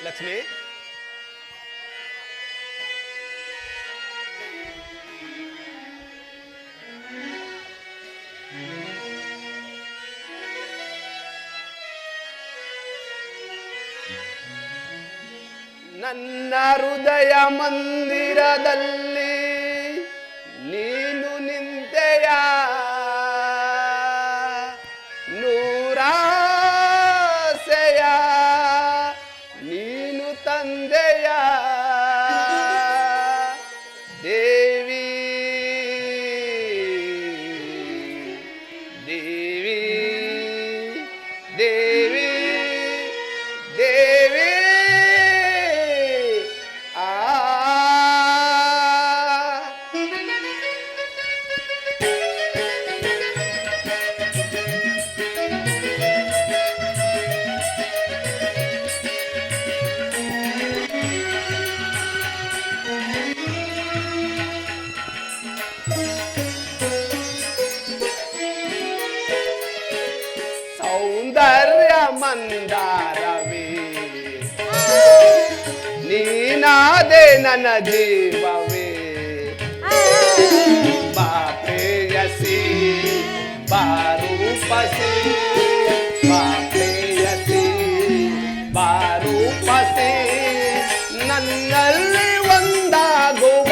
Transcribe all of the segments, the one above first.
ಲಕ್ಷ್ಮಿ, ನನ್ನ ಹೃದಯ ಮಂದಿರದಲ್ಲಿ ನೀನು ನಿಂತೆಯ, ನೂರಾಸೆಯ ನೀನು ತಂದೆಯ ದೇವಿ, ದೇವಿ, ದೇವಿ, ದೇವಿ. ಸೌಂದರ್ಯ ಮಂದಾರವೇ ನೀನಾದೆ ನನ್ನ ಜೀವವೇ, ಬಾ ಪ್ರೇಯಸಿ ಬಾ ರೂಪಸಿ, ಬಾ ಪ್ರೇಯಸಿ ಬಾ ರೂಪಸಿ, ನನ್ನಲ್ಲಿ ಒಂದಾಗುವ,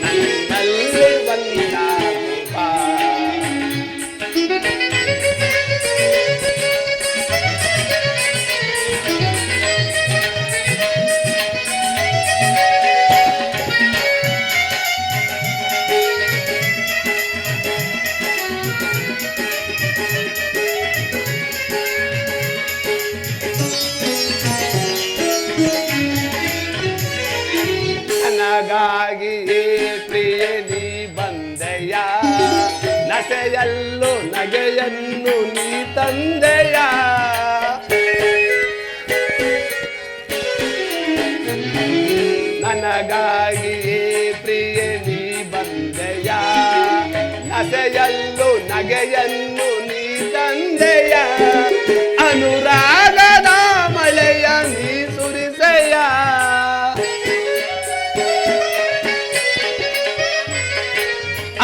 ನನ್ನಲ್ಲಿ ಒಂದಾಗುವ. ನನಗಾಗಿ ಪ್ರಿಯ ನೀ ಬಂದೆಯ, ನಸೆಯಲ್ಲೂ ನಗೆಯನ್ನು ನೀ ತಂದೆಯ, ನನಗಾಗಿ ಪ್ರಿಯ ನೀ ಬಂದೆಯ, ನಸೆಯಲ್ಲೂ ನಗೆಯನ್ನು ನೀ ತಂದೆಯ, ಅನುರಾಗದ ಮಳೆಯ ನೀ ಸುರಿಸೆಯ,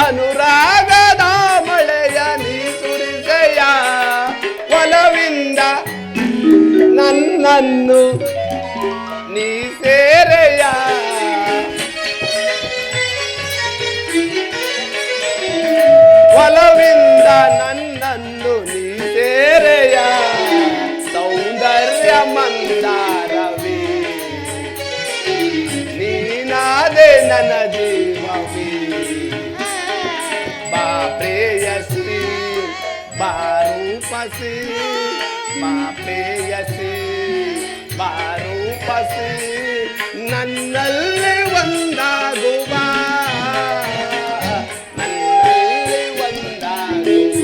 ಅನುರಾಗದ ಮಳೆಯ ನೀ ಸುರಿಸೆಯ, ಒಲವಿಂದ ನನ್ನನ್ನು ನೀ ಸೇರೆಯ, ಒಲವಿಂದ ನನ್ನನ್ನು ನೀ ಸೇರೆಯ, ಸೌಂದರ್ಯ ಮಂದಾರವೇ ನೀನಾದೆ ನನ್ನ ಜೀವವೇ, ಬಾ ಪ್ರೇಯಸಿ ಬಾ ರೂಪಸಿ, ಬಾ ಪ್ರೇಯಸಿ ಬಾ ರೂಪಸಿ, ನನ್ನಲ್ಲಿ ಒಂದಾಗುವ, ನನ್ನಲ್ಲಿ ಒಂದಾಗುವ.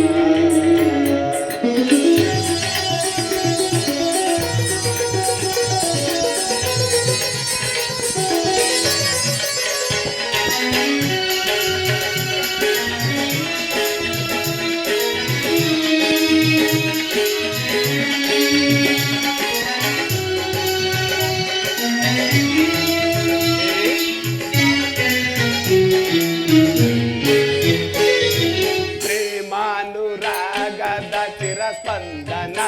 ಸ್ಪಂದನ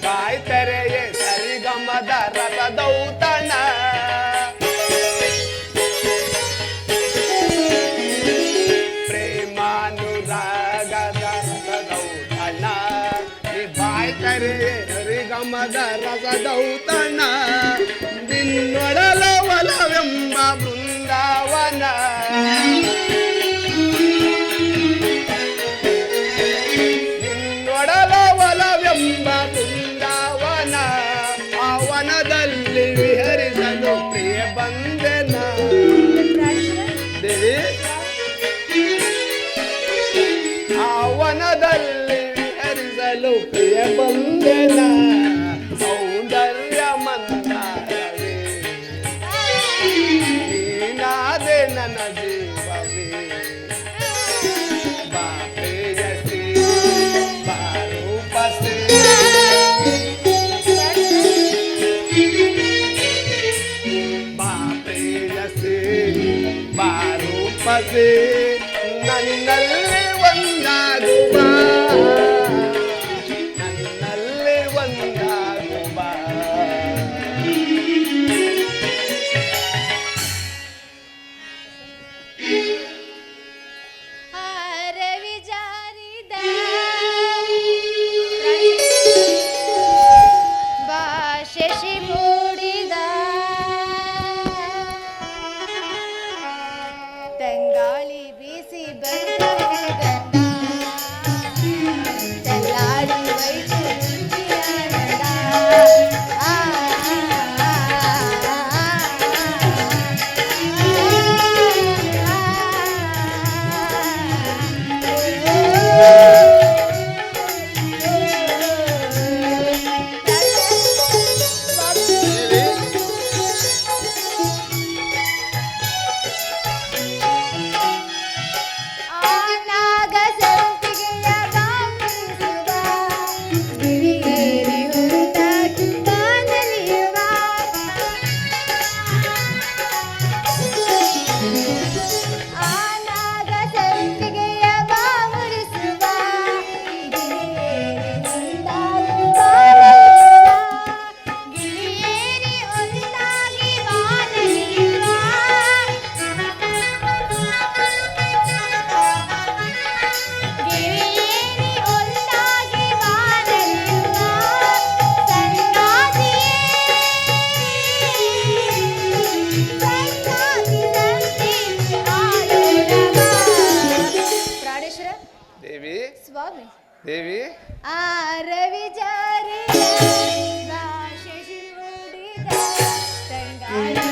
ಬಾಯ್ ತೆರೆಯೇ ಸರಿಗಮದ ರಸದೌತಣ, ಪ್ರೇಮಾನುರಾಗದ ರಸದೌತಣ, ಬಾಯ್ ತೆರೆಯೇ ಸರಿಗಮದ ರಸದೌತಣ, ನಿನ್ನೊಡಲ ಒಲವೆಂಬ ಬೃಂದಾವನ, ಒಲವೆಂಬ ಬೃಂದಾವನ, ಆ ವನದಲ್ಲಿ ವಿಹರಿಸಲು ಪ್ರಿಯ ಬಂದೆನ, ಆ ವನದಲ್ಲಿ ವಿಹರಿಸಲು ಪ್ರಿಯ ಬಂದೆನ, ಸೌಂದರ್ಯ ಮಂದಾರವೇ ನೀನಾದೆ ನನ್ನ ಜೀವವೇ, ಬಾ ಪ್ರೇಯಸಿ ಬಾ ರೂಪಸಿ. ಬಾರೂಪಸಿ ನನ್ನಲ್ಲಿ ಒಂದಾಗುವ ನನ್ನಲ್ಲಿ ಒಂದಾಗುವ ತಂಗಾಳಿ ಬೀಸಿ ಬಂದ ತೆಲ್ಲಾಡಿ ವೈಟು ದೇವಿ ರವಿ ಜಾರಿ ಶಶಿ ಮೂಡಿದ ತಂಗಾಳಿ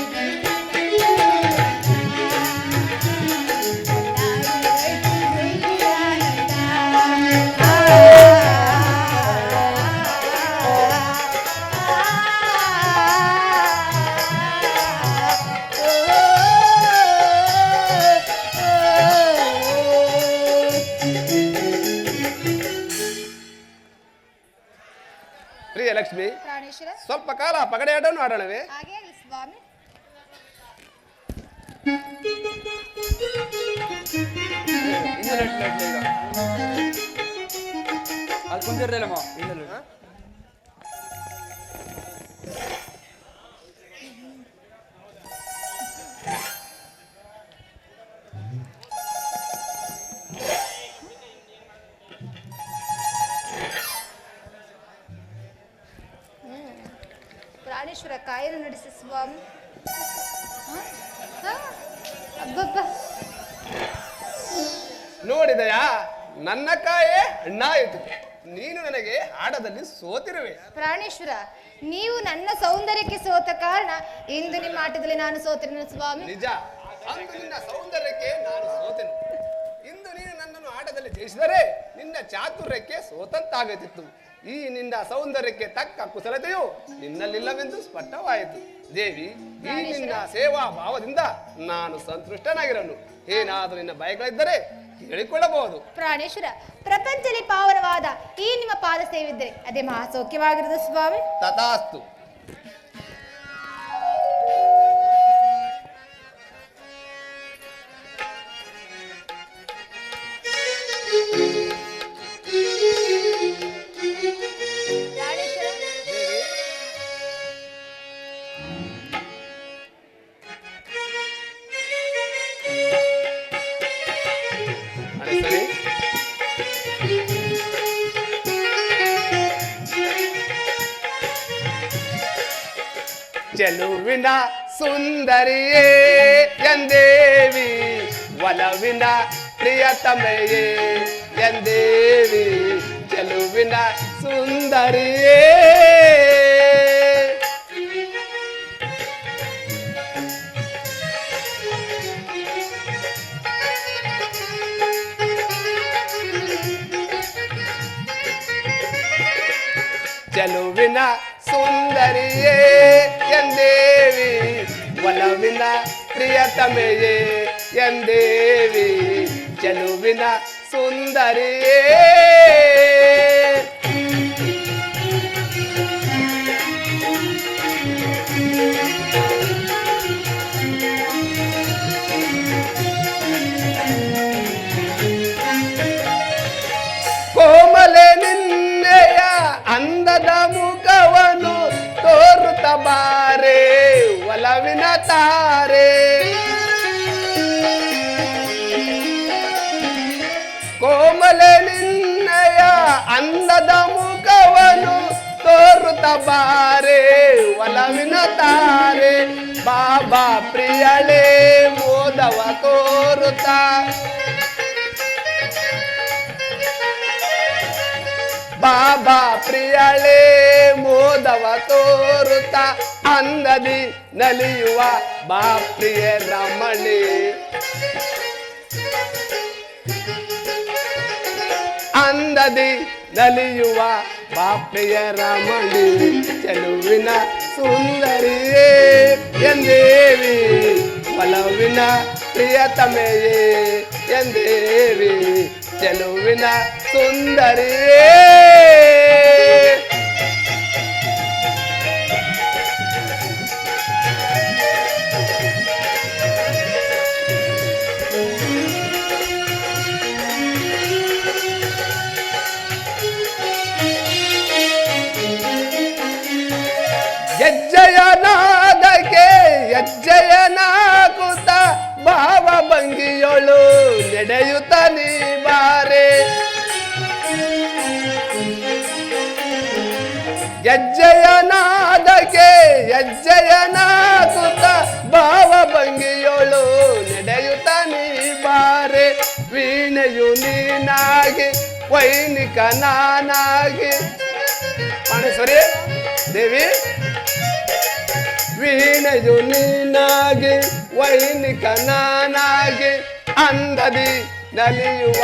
ಲಕ್ಷ್ಮಿ, ಸ್ವಲ್ಪ ಕಾಲ ಪಗಡೆ ಆಟವನ್ನು ಆಡೋಣವೇ? ಹಾಗೆ ಸ್ವಾಮಿ. ಅಲ್ಲಿ ಕುಂತಿರ್ಲಿಲ್ಲಮ್ಮ ಪ್ರಾಣೇಶ್ವರ ಕಾಯನ್ನು ನಡೆಸಿ ಸ್ವಾಮಿ. ಅಬ್ಬಬ್ಬ, ನೋಡಿದಯಾ, ನನ್ನ ಕಾಯೇ ಹಣ್ಣಾಯಿತು. ನೀನು ನನಗೆ ಆಟದಲ್ಲಿ ಸೋತಿರುವೆ. ಪ್ರಾಣೇಶ್ವರ, ನೀವು ನನ್ನ ಸೌಂದರ್ಯಕ್ಕೆ ಸೋತ ಕಾರಣ ಇಂದು ನಿಮ್ಮ ಆಟದಲ್ಲಿ ನಾನು ಸೋತಿರುವೆ ಸ್ವಾಮಿ. ನಿಜ, ಅಂದು ನಿನ್ನ ಸೌಂದರ್ಯಕ್ಕೆ ನಾನು ಸೋತೆನು. ಇಂದು ನೀನು ನನ್ನನ್ನು ಆಟದಲ್ಲಿ ಜಯಿಸಿದರೆ ನಿನ್ನ ಚಾತುರ್ಯಕ್ಕೆ ಸೋತಂತಾಗುತ್ತಿತ್ತು. ಈ ನಿನ್ನ ಸೌಂದರ್ಯಕ್ಕೆ ತಕ್ಕ ಕುಶಲತೆಯು ನಿನ್ನಲ್ಲಿಲ್ಲವೆಂದು ಸ್ಪಷ್ಟವಾಯಿತು. ದೇವಿ, ಈ ನಿನ್ನ ಸೇವಾ ಭಾವದಿಂದ ನಾನು ಸಂತುಷ್ಟನಾಗಿರಲು ಏನಾದರೂ ನಿನ್ನ ಬಯಗಳಿದ್ದರೆ ಹೇಳಿಕೊಳ್ಳಬಹುದು. ಪ್ರಾಣೇಶ್ವರ, ಪ್ರಪಂಚದಲ್ಲಿ ಪಾವನವಾದ ಈ ನಿಮ್ಮ ಪಾದ ಸೇವಿದ್ದರೆ ಅದೇ ಮಹಾಸೌಖ್ಯವಾಗಿರುವುದು ಸ್ವಾಮಿ. ತಥಾಸ್ತು. ಚೆಲುವಿನ ಸುಂದರಿಯೇ ಎಂದೇವಿ, ಒಲವಿನ ಪ್ರಿಯತಮೆಯೇ ಎಂದೇವಿ, ಚೆಲುವಿನ ಸುಂದರಿಯೇ. ಚೆಲುವಿನ ಸುಂದರಿಯೇ ಎಂದೇವಿ, ಒಲವಿನ ಪ್ರಿಯತಮೆಯೇ ಎಂದೇವಿ, ಚೆಲುವಿನ ಸುಂದರಿಯೇ. ಬಾರೆ ಒಲವಿನ ತಾರೆ ಕೋಮಲ ನಿನ್ನಯ ಅಂದದ ಮುಖವನ್ನು ತೋರುತ್ತ ಬಾರೆ ಒಲವಿನ ತಾರೆ ಬಾಬಾ ಪ್ರಿಯಳೇ ಮೋದವ ತೋರುತ್ತ ಬಾಬಾ ಪ್ರಿಯಳೇ ಮೋದವ ತೋರುತ್ತ ಅಂದದಿ ನಲಿಯುವ ಬಾ ಪ್ರಿಯ ರಮಣಿ ಅಂದದಿ ನಲಿಯುವ ಬಾ ಪ್ರಿಯ ರಮಣಿ ಚೆಲುವಿನ ಸುಂದರಿಯೇ ಎಂದೇವಿ ಒಲವಿನ ಪ್ರಿಯತಮೆಯೇ ಎಂದೇವಿ ಚೆಲುವಿನ ಸುಂದರಿಯೇ ಹೆಜ್ಜೆಯನಾದಕ್ಕೆ ಹೆಜ್ಜೆಯನಾಗುತ್ತ ಭಾವ ಭಂಗಿಯೊಳು ನಡೆಯುತ್ತ ನೀ ಬಾರೆ ಹೆಜ್ಜೆಯನಾದಕ್ಕೆ ಹೆಜ್ಜೆಯನಾಗುತ್ತ ಭಾವ ಭಂಗಿಯೊಳು ನಡೆಯುತ್ತ ನೀ ಬಾರೆ ವೀಣೆಯು ನೀನಾಗಿ ವೈನಿಕ ನಾನಾಗಿ ಪಾಣೇಶ್ವರಿ ದೇವಿ ವೀಣೆಯು ನೀನಾಗಿ ವೈನಿಕ ನಾನಾಗಿ ಅಂದದಿ ನಲಿಯುವ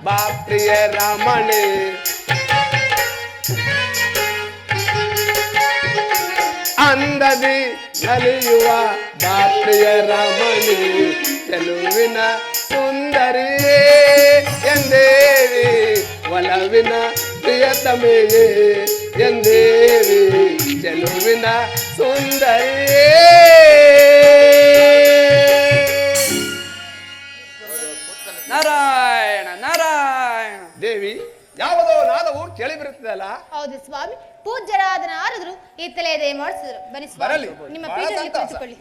ಬಾ ಪ್ರಿಯ ರಮಣಿ ಅಂದದಿ ನಲಿಯುವ ಬಾ ಪ್ರಿಯ ರಮಣಿ ಚೆಲುವಿನ ಸುಂದರಿಯೇ ಎಂದೇವಿ ಒಲವಿನ ಪ್ರಿಯತಮೆಯೇ ಎಂದೇವಿ ಚೆಲುವಿನ ಸುಂದರಿಯೇ ನಾರಾಯಣ ನಾರಾಯಣ. ದೇವಿ ಯಾವುದೋ ನಾದವು ಕೇಳಿ ಬರುತ್ತದಲ್ಲ. ಹೌದು ಸ್ವಾಮಿ, ಪೂಜ್ಯರಾದ ನಾರದರು ಇತ್ತಲೇ ದಯ ಮಾಡಿಸಿದ್ರು. ಬನ್ನಿ ಬರಲಿ. ಸ್ವಾಮಿ, ನಿಮ್ಮ ಬಹಳ ಪೀಠದಲ್ಲಿ ಸಂತೋಷ. ಕುಳಿತುಕೊಳ್ಳಿ.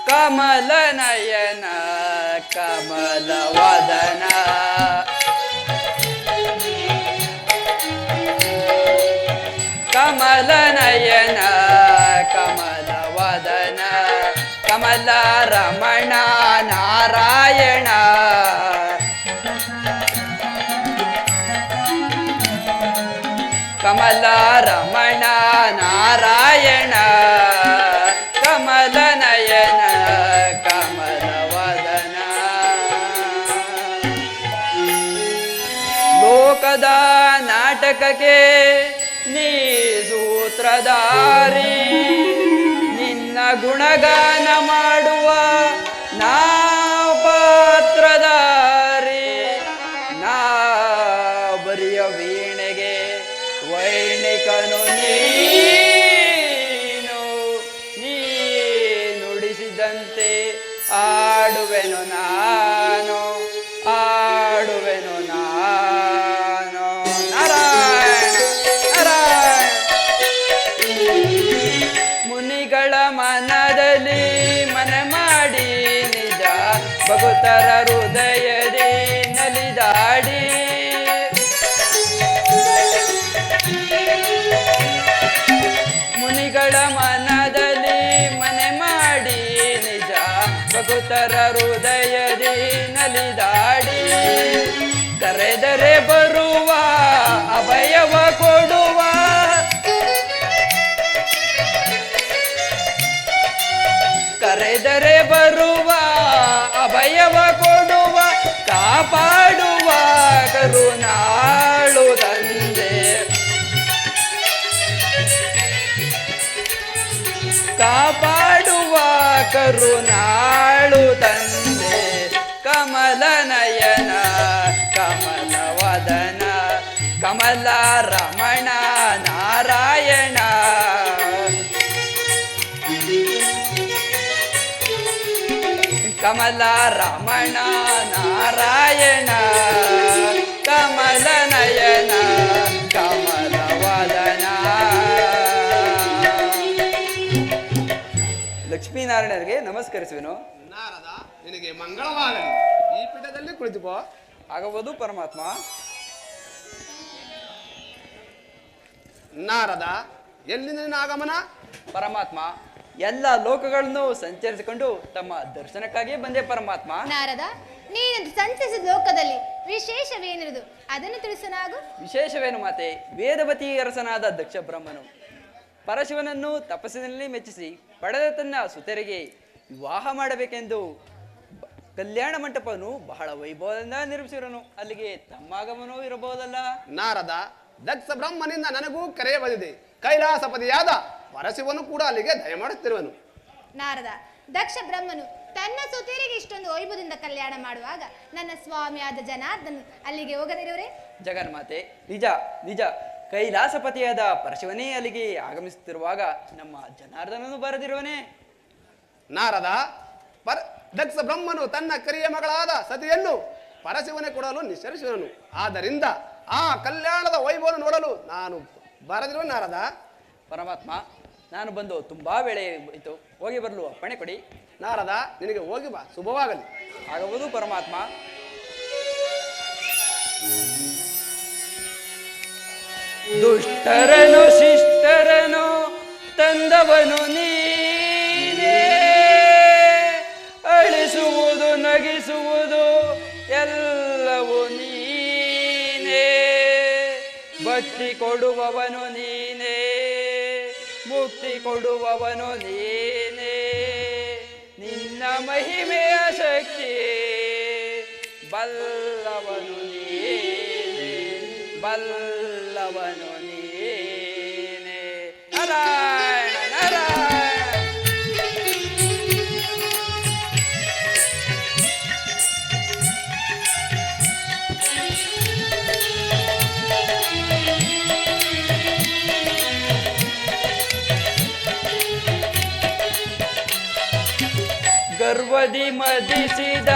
ಕಮಲ ನಯನ ಕಮಲ ವದನ ಕಮಲ ನಯನ ಕಮಲ ವದನ ಕಮಲ ರಮಣ ನಾರಾಯಣ ಕಮಲ ರಮಣ ನಾರಾಯಣ ಕಮಲ ನಯನ ಕಮಲ ವದನ ಲೋಕದ ನಾಟಕಕ್ಕೆ ನೀ ಸೂತ್ರಧಾರಿ ನಿನ್ನ ಗುಣಗಾನ ಮಾಡುವ ನಾ ಪಾತ್ರಧಾರಿ ನಾ ಬರಿಯ ವೀಣೆಗೆ ವೈಣಿಕನು ನೀನು ನೀ ನುಡಿಸಿದಂತೆ ಆಡುವೆನು ನಾನು ಆಡುವೆನು ನಾನು ನಾರಾಯಣ ನಾರಾಯಣ ಮುನಿಗಳ ಮನದಲ್ಲಿ ಮನೆ ಮಾಡಿ ನಿಜ ಭಕ್ತರ ಹೃದಯದಿ ನಲಿದಾಡಿ ಮುನಿಗಳ ಮನದಲ್ಲಿ ಮನೆ ಮಾಡಿ ನಿಜ ಭಕ್ತರ ಹೃದಯದಿ ನಲಿದಾಡಿ ಕರೆದರೆ ಬರುವ ಅಭಯವ ಕೊಡುವ ಕರೆದರೆ ಬರುವ ಅಭಯವ ಕೊಡುವ ಕಾಪಾಡುವ ಕರುಣಾಳು ತಂದೆ ಕಾಪಾಡುವ ಕರುಣಾಳು ತಂದೆ ಕಮಲ ನಯನ ಕಮಲ ವದನ ಕಮಲ ರಮಣ ನಾರಾಯಣ ಕಮಲ ರಮಣ ನಾರಾಯಣ ಕಮಲ ನಯನ ಕಮಲ ವದನ. ಲಕ್ಷ್ಮೀನಾರಾಯಣರಿಗೆ ನಮಸ್ಕರಿಸುವೆನು. ನಾರದ, ನಿನಗೆ ಮಂಗಳವಾಗಲಿ. ಈ ಪೀಠದಲ್ಲಿ ಕುಳಿತುಕೋ. ಆಗಬಹುದು ಪರಮಾತ್ಮ. ನಾರದ, ಎಲ್ಲಿಂದ ನಿನ್ನ ಆಗಮನ? ಪರಮಾತ್ಮ, ಎಲ್ಲ ಲೋಕಗಳನ್ನು ಸಂಚರಿಸಿಕೊಂಡು ತಮ್ಮ ದರ್ಶನಕ್ಕಾಗಿಯೇ ಬಂದೆ ಪರಮಾತ್ಮ. ನಾರದ, ನೀನು ಸಂಚರಿಸಿದ ಲೋಕದಲ್ಲಿ ವಿಶೇಷವೇನಿರುವುದು ಅದನ್ನು ತಿಳಿಸನಾಗು. ವಿಶೇಷವೇನು ಮಾತೆ? ವೇದವತಿ ಅರಸನಾದ ದಕ್ಷ ಬ್ರಹ್ಮನು ಪರಶಿವನನ್ನು ತಪಸ್ಸಿನಲ್ಲಿ ಮೆಚ್ಚಿಸಿ ಪಡೆದ ತನ್ನ ಸುತರಿಗೆ ವಿವಾಹ ಮಾಡಬೇಕೆಂದು ಕಲ್ಯಾಣ ಮಂಟಪವನ್ನು ಬಹಳ ವೈಭವದಿಂದ ನಿರ್ಮಿಸಿರೋನು. ಅಲ್ಲಿಗೆ ತಮ್ಮಾಗಮನೂ ಇರಬಹುದಲ್ಲ? ನಾರದ, ದಕ್ಷ ಬ್ರಹ್ಮನಿಂದ ನನಗೂ ಕರೆ ಬಂದಿದೆ. ಕೈಲಾಸಪತಿಯಾದ ಪರಶಿವನು ಕೂಡ ಅಲ್ಲಿಗೆ ದಯಮಾಡುತ್ತಿರುವನು. ನಾರದ, ದಕ್ಷ ಬ್ರಹ್ಮನು ತನ್ನ ಸುತರಿಗೆ ಇಷ್ಟೊಂದು ವೈಭವದಿಂದ ಕಲ್ಯಾಣ ಮಾಡುವಾಗ ನನ್ನ ಸ್ವಾಮಿಯಾದ ಜನಾರ್ದನು ಅಲ್ಲಿಗೆ ಹೋಗದಿರುವರೆ? ಜಗನ್ಮಾತೆ, ನಿಜ ನಿಜ. ಕೈಲಾಸಪತಿಯಾದ ಪರಶಿವನೇ ಅಲ್ಲಿಗೆ ಆಗಮಿಸುತ್ತಿರುವಾಗ ನಮ್ಮ ಜನಾರ್ದನನು ಬರದಿರುವನೇ? ನಾರದ, ದಕ್ಷ ಬ್ರಹ್ಮನು ತನ್ನ ಕರಿಯ ಮಗಳಾದ ಸತಿಯನ್ನು ಪರಶಿವನೇ ಕೊಡಲು ನಿಶ್ಚರಿಸಿದನು. ಆದ್ದರಿಂದ ಆ ಕಲ್ಯಾಣದ ವೈಭವ ನೋಡಲು ನಾನು ಬರದಿರುವ. ನಾರದ, ಪರಮಾತ್ಮ, ನಾನು ಬಂದು ತುಂಬಾ ವೇಳೆ ಇತ್ತು, ಹೋಗಿ ಬರಲು ಅಪ್ಪಣೆ ಕೊಡಿ. ನಾರದ, ನಿನಗೆ ಹೋಗಿ ಬಾ, ಶುಭವಾಗಲಿ. ಆಗಬಹುದು ಪರಮಾತ್ಮ. ದುಷ್ಟರನು ಶಿಷ್ಟರನು ತಂದವನು ನೀನೇ, ಅಳಿಸುವುದು ನಗಿಸುವುದು ಎಲ್ಲವೂ ನೀನೇ, ಭಕ್ತಿ ಕೊಡುವವನು ನೀನೇ, ಮುಕ್ತಿ ಕೊಡುವವನು ನೀನೇ, ನಿನ್ನ ಮಹಿಮೆಯ ಶಕ್ತಿ ಬಲ್ಲವನು ನೀನೇ, ಬಲ್ಲವನು ನೀನೇ. ನಾರಾಯಣ ನಾರಾಯಣ. ಗರ್ವದಿ ಮದಿಸಿದ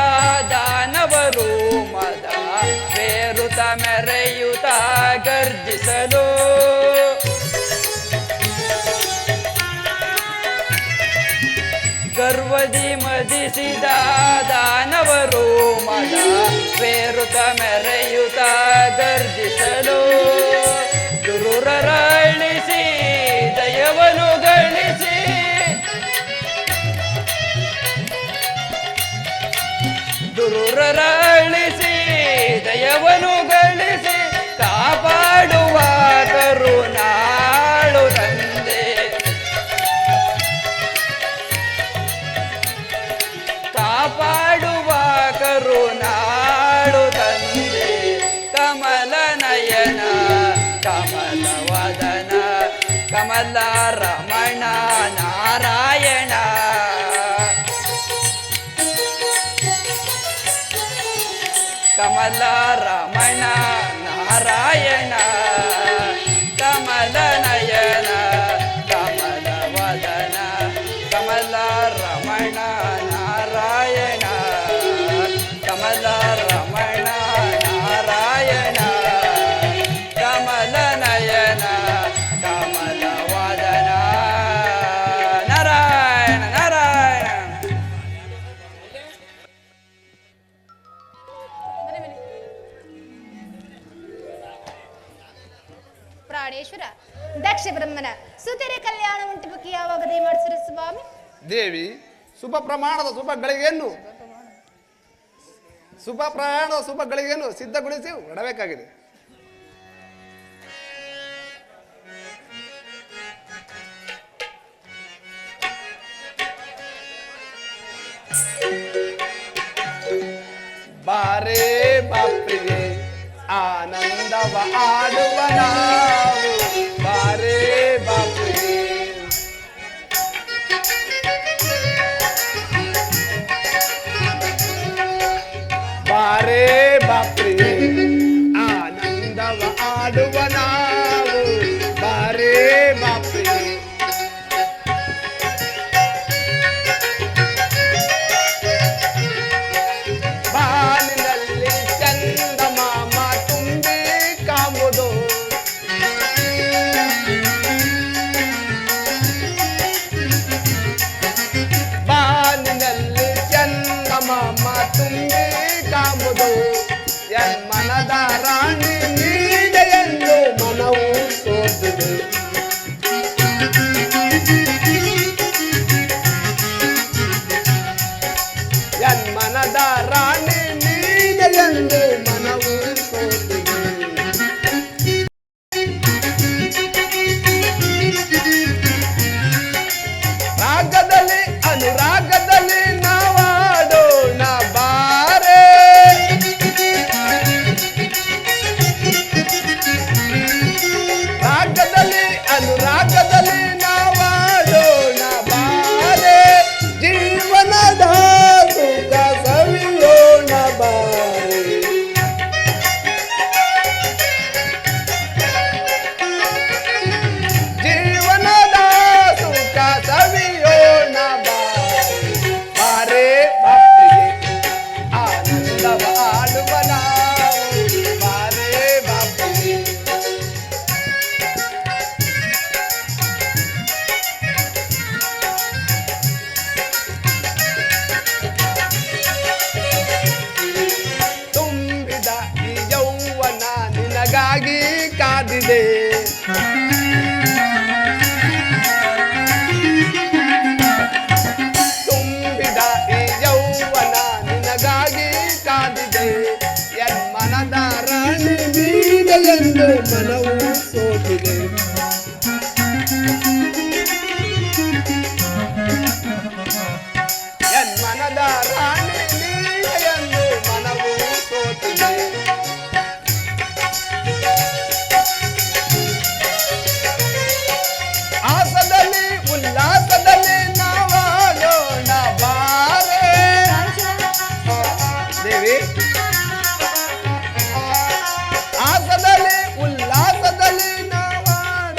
ದಾನವರು ಮದ ಬೇರುತ ಮೆರೆಯುತ ಗರ್ಜಿಸಲು, ಗರ್ವದಿ ಮದಿಸಿದ ದಾನವರು ಮದ ಬೇರುತ ಮೆರೆಯುತ ಗರ್ಜಿಸಲು, ದುರುರರ ಅಳಿಸಿ ದಯವನು ಗಳಿಸಿ, ದುರುರರ ಅಳಿಸಿ ದಯವನು ಗಳಿಸಿ, ಕಾಪಾಡುವ ಕರುಣಾಳು ತಂದೆ, ಕಾಪಾಡುವ ಕರುಣಾಳು ತಂದೆ, ಕಮಲ ನಯನ ಕಮಲ ವದನ ಕಮಲ ರಮಣ ನಾರಾಯಣ, ಕಮಲ ರಮಣ ನಾರಾಯಣ, ಕಮಲ ನಯನ ಕಮಲ ವದನ ಕಮಲ ರಮಣ ನಾರಾಯಣ, ಕಮಲ ರಮಣ ನಾರಾಯಣ, ಕಮಲ ನಯನ ಕಮಲ ವದನ. ನಾರಾಯಣ ನಾರಾಯಣ. ಪ್ರಾಣೇಶ್ವರ, ದಕ್ಷ ಬ್ರಹ್ಮನ ಸುತೆರೆ ಕಲ್ಯಾಣ ಮಂಟಪಕ್ಕೆ ಯಾವಾಗ ದಯಮಾಡಿಸಿರಿ ಸ್ವಾಮಿ? ದೇವಿ, ಶುಭ ಪ್ರಮಾಣದ ಶುಭ ಗಳಿಗೆಯನ್ನು ಸಿದ್ಧಗೊಳಿಸಿ ಹೊರಡಬೇಕಾಗಿದೆ. ಬಾರೇ ಬಾಪ್ರಿಯೇ ಆನಂದವ ಆಡುವ ನಾವು, ಬಾರೇ ಬಾಪ್ರಿಯೇ. ಬಾರೇ ಬಾಪ್ರಿಯೇ ಆನಂದ ರಾಣಿ ನೀನೆ ಎಂದು ಮನವು ಸೋತಿದೆ. ಎನ್ಮನದ ರಾಣಿ ನೀನೆ ಎಂದು ಮನವು ಸೋತಿದೆ. ರಾಗದಲ್ಲಿ ಅನುರಾಗದಲ್ಲಿ ನಾವಾಡೋಣ ಬಾರೆ. ರಾಗದಲ್ಲಿ ಅನುರಾಗದಲ್ಲಿ ನಾವಾಡೋಣ ಬಾರೆ. ಜೀವನದ ಸುಖ ಸವಿಯೋಣ ಬಾರೆ. ಜೀವನದ ಸುಖ ಸವಿಯೋಣ ಬಾರೆ. ಬಾರೆ ಬಾಪ್ತಿಗೆ ಆನಂದವ ಆಡುವ ನಾವು. ಬಾರೆ ಬಾಪ್ತಿಗೆ ತುಂಬಿದ ಈ ಯೌವನ ನಿನಗಾಗಿ ಕಾದಿದೆ. ತುಂಬಿದ ಈ ಯೌವನ ನಿನಗಾಗಿ ಕಾದಿದೆ. ಎನ್ಮನದ ರಾಣಿ ನೀನೆ ಎಂದು ಮನವು ಸೋತಿದೆ. ಎನ್ಮನದ ರಾಣಿ ನೀನೆ ಎಂದು ಮನವು ಸೋತಿದೆ. ಆಸದಲ್ಲಿ ಉಲ್ಲಾಸದಲ್ಲಿ ನಾವಾಡೋಣ ಬಾರೆ. ದೇವಿ ಆಸದಲ್ಲಿ ಉಲ್ಲಾಸದಲ್ಲಿ ನಾವಾಡೋಣ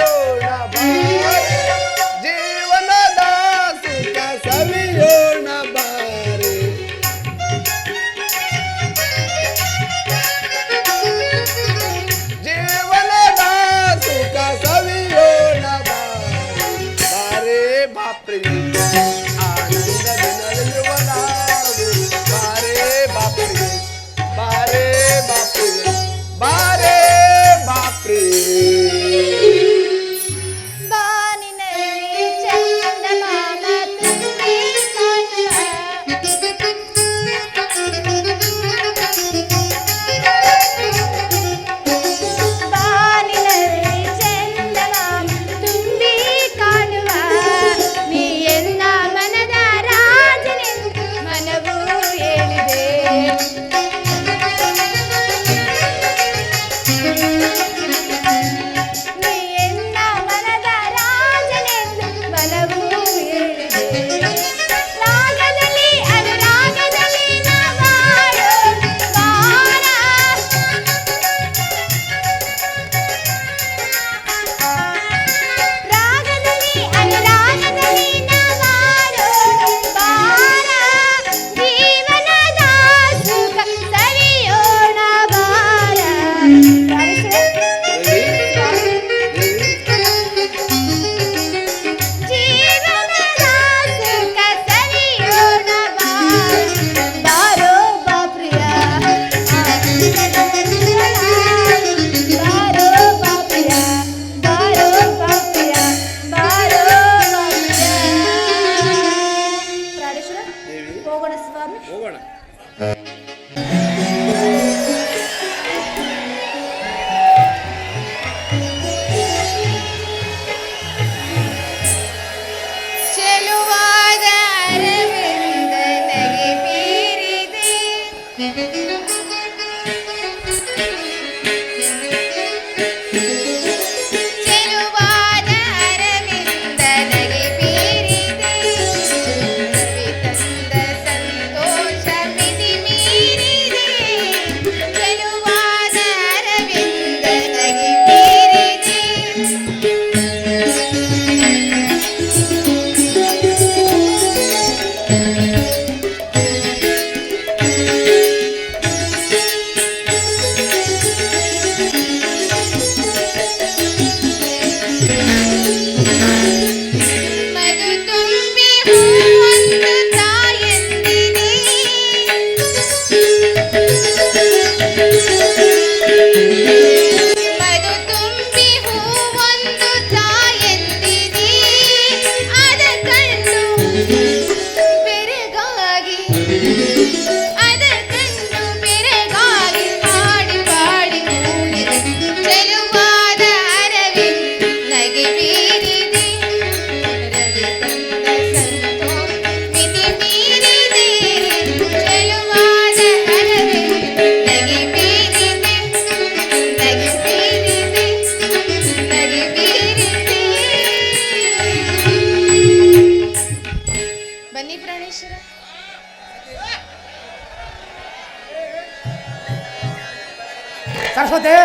ಸರಸ್ವತಿ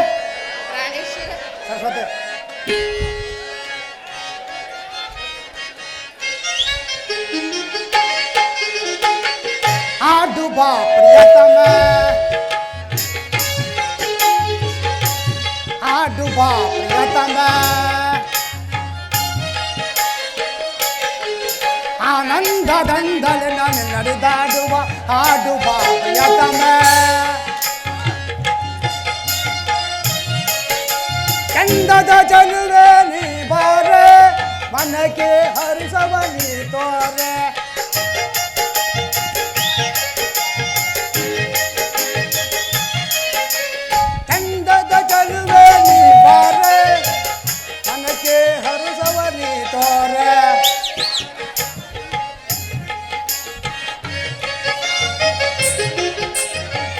ಪ್ರಾಣೇಶ್ವರ ಸರಸ್ವತಿ ಆಡು ಬಾ ಪ್ರಿಯತಮ ಆಡು ಬಾ ಪ್ರಿಯತಮ ಆನಂದದಂದಲೆ ನಾನು ನಡೆದಾಡುವ ಆಡು ಬಾ ಪ್ರಿಯತಮ ಚಂದದ ಚಲುವೆ ನೀ ಬಾರೆ ಮನಕ್ಕೆ ಹರಿಸವ ನೀ ತೋರೆ ಚಂದದ ಚಲುವೆ ನೀ ಬಾರೆ ಮನಕ್ಕೆ ಹರಿಸವ ನೀ ತೋರೆ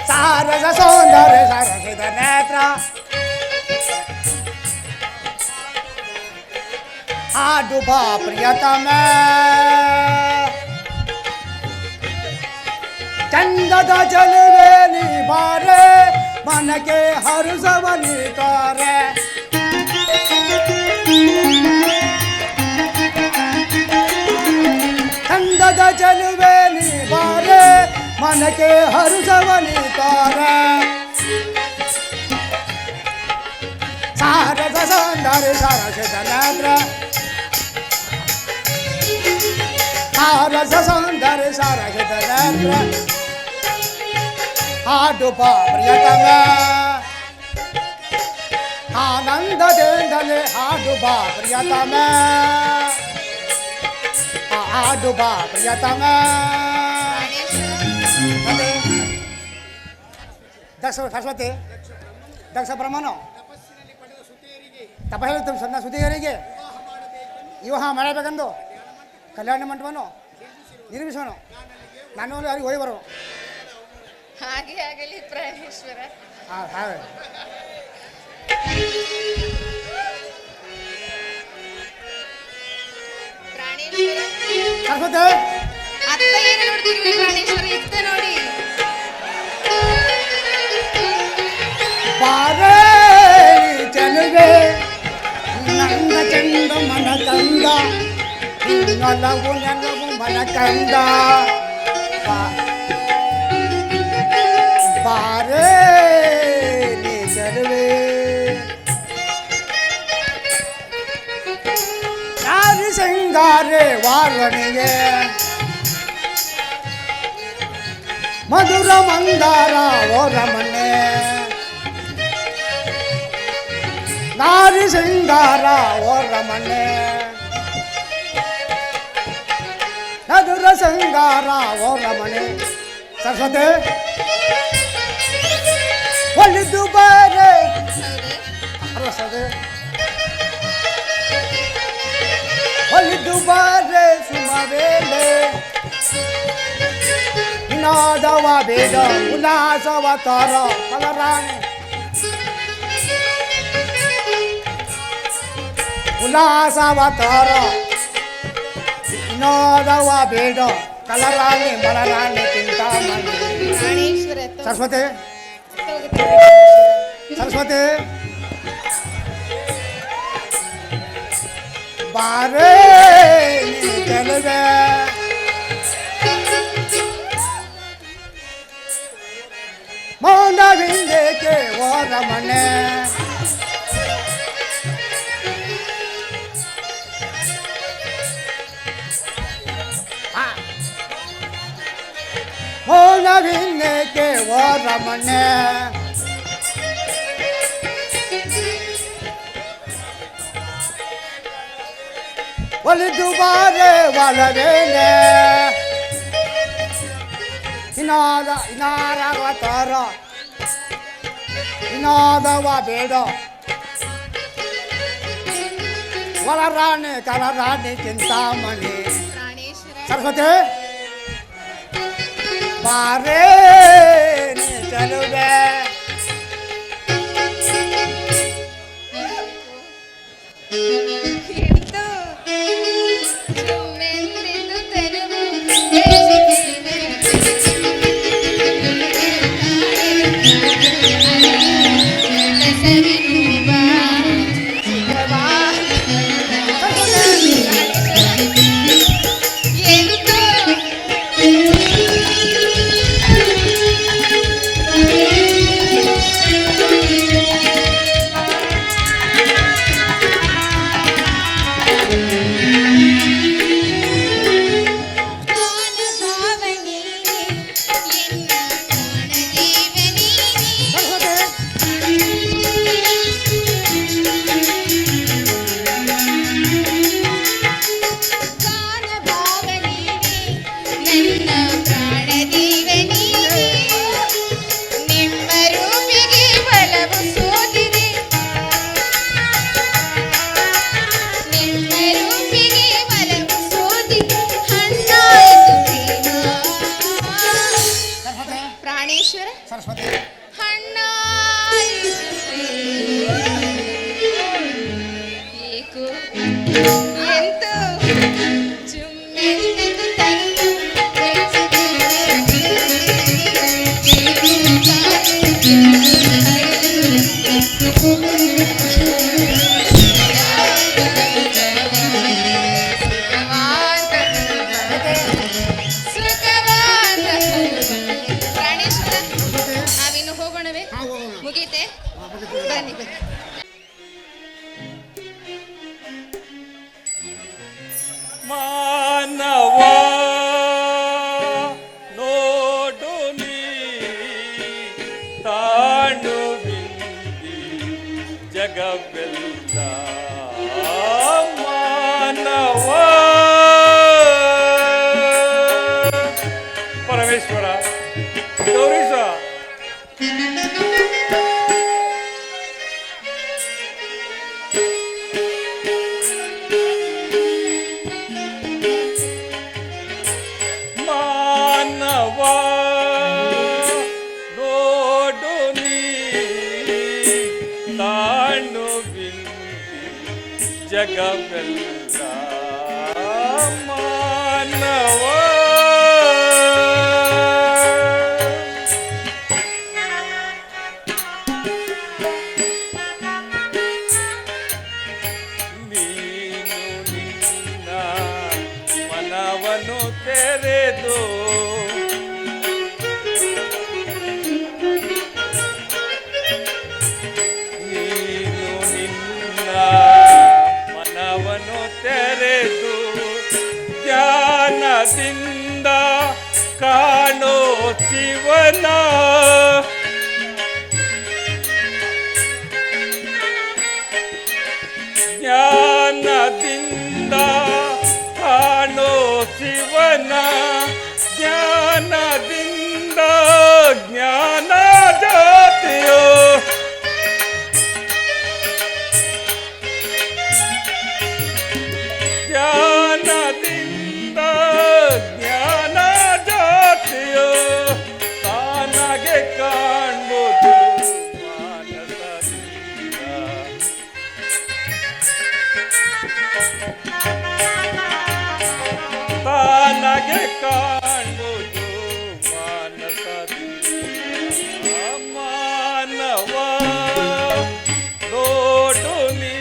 ಸಾರಸ ಸೌಂದರ್ಯ ಸರಸಿದ ನೇತ್ರ ಆಡು ಬಾ ಪ್ರಿಯತಮ ಚಂದದ ಚಲುವೆ ನೀ ಬಾರೆ ಮನಕ್ಕೆ ಹರುಸವ ನೀ ತೋರೆ ಚಂದದ ಚಲುವೆ ನೀ ಬಾರೆ ಮನಕ್ಕೆ ಹರುಸವ ನೀ ತೋರೆ ಸಾರದ ಸೌಂದರ್ಯ ಸರಸಿದ ನೇತ್ರ ಸಾರಸ ಸೌಂದರ್ಯ ಸರಸಿದ ನೇತ್ರ ಆಡು ಬಾ ಪ್ರಿಯತಮ ಆನಂದದಿಂದಲೇ ಆಡು ಬಾ ಪ್ರಿಯತಮ ಆಡು ಬಾ ಪ್ರಿಯತಮ ದಕ್ಷ ಸರಸ್ವತಿ ದಕ್ಷ ಬ್ರಹ್ಮನು ತಪ ಹೇಳುತ್ತೇವೆ ಸಣ್ಣ ಸುದ್ದಿಗರಿಗೆ ವಿವಾಹ ಮಾಡಬೇಕೆಂದು ಕಲ್ಯಾಣ ಮಂಟಪನು ನಿರ್ಮಿಸೋನು ನಾನು ಯಾರಿಗೆ ಹೋಗಿ ಬರೋ ಹಾಗೆ ಆಗಲಿ ಪ್ರಾಣೇಶ್ವರ. ಹಾಂ ಪ್ರಾಣೇಶ್ವರ ಸರಸ್ವತಿ ಅತ್ತ ಏನು ನೋಡ್ತಿರ್ವಿ ಪ್ರಾಣೇಶ್ವರ ಇತ್ತ ನೋಡಿ ಬಾರೆ ಚಲುವೆ ನಂದ ಚಂದ ಮನ ಕಂದ ನಲವು ನಲವು ಮನ ಕಂದ ಬಾರೆ ನೀ ಚಲುವೆ ನಾರಿ ಸಿಂಗಾರೆ ವಾರ್ವಣಿಗೆ ಮಧುರ ಮಂದಾರ ಓರಮನೆ ನಾರಿ ಸಿಂಗಾರ ಓರಮನೆ ಮಧುರ ಸಿಂಗಾರ ಓರಮನೆ ಸರಸ್ವತಿ ಒಲಿದು ಬಾರೆ ಒಲಿದು ಬಾರೆ ಸುಮವೇಲೆ ವಿನೋದವ ಬೇಡ ಉಲ್ಲಾಸವ ತರ ಕಲರಾಣಿ ಉಲ್ಲಾಸವ ತರ ವಿನೋದವ ಬೇಡ ಕಲರಾಣಿ ಮಲರಾಣಿ ಚಿಂತಾಮಣಿ ಪ್ರಾಣೇಶ್ವರ ಸರಸ್ವತಿ ಸರಸ್ವತಿ ಬಾರೆ ನೀ ಚಲುವೆ ಮೌನವಿಂದೇಕೆ ಓರಮನೆ ಮೌನವಿಂದೇಕೆ ಓರಮನೆ ಒಲಿದು ಬಾರೆ ಒಲವೇನೆ ಇನಾದವ ತರ ಇನಾದವ ಬೇಡ ಒಲರಾಣಿ ಕಲರಾಣಿ ಚಿಂತಾಮಣಿ ಪ್ರಾಣೇಶ್ವರ ಸರಸ್ವತಿ ಬಾರೆ ನೀ ಚಲುವೆ ಎಂತೋ ಚುಮ್ಮೆಂದಿದ್ದು ತೆರವು ಪ್ರಾಣೇಶ್ವರ, ನಾವಿನ್ನು ಹೋಗೋಣವೇ? ಮುಗೀತೆ? ಬನ್ನಿ ಬನ್ನಿ. ಮಾನವ ನೋಡು ನೀ ತಾಣು ಬಿಂದಿ ಜಗವೆಲ್ಲ ಮಾನವ ಪರಮೇಶ್ವರ ಗೌರೀಶ ಮಾನವ ನೋಡು ನೀ ತಾಣು ಬಿಂದಿ ಜಗವೆಲ್ಲ ಮಾನವ ನೀನು ನಿನ್ನ ಮನವನ್ನು ತೆರೆದು ನೀನು ನಿನ್ನ ಮನವನ್ನು ತೆರೆದು ಜ್ಞಾನದಿಂದ ಕಾಣೋ ಶಿವನ ಜ್ಞಾನದಿಂದ ಕಾಣೋ ಶಿವನ ಜ್ಞಾನದಿಂದ ಜ್ಞಾನ ಜಾತಿಯೋ ಜ್ಞಾನದಿಂದ ಜ್ಞಾನ ಜಾತಿಯೋ ತಾನಗೆ ಕಾಣ್ಬೋದು ಮಾನಸದಿಂದ ತಾನಗೆ ಕಾಣ್ಬೋದು ಮಾನಸದಿಂದ ಮಾನವ ನೋಡು ನೀ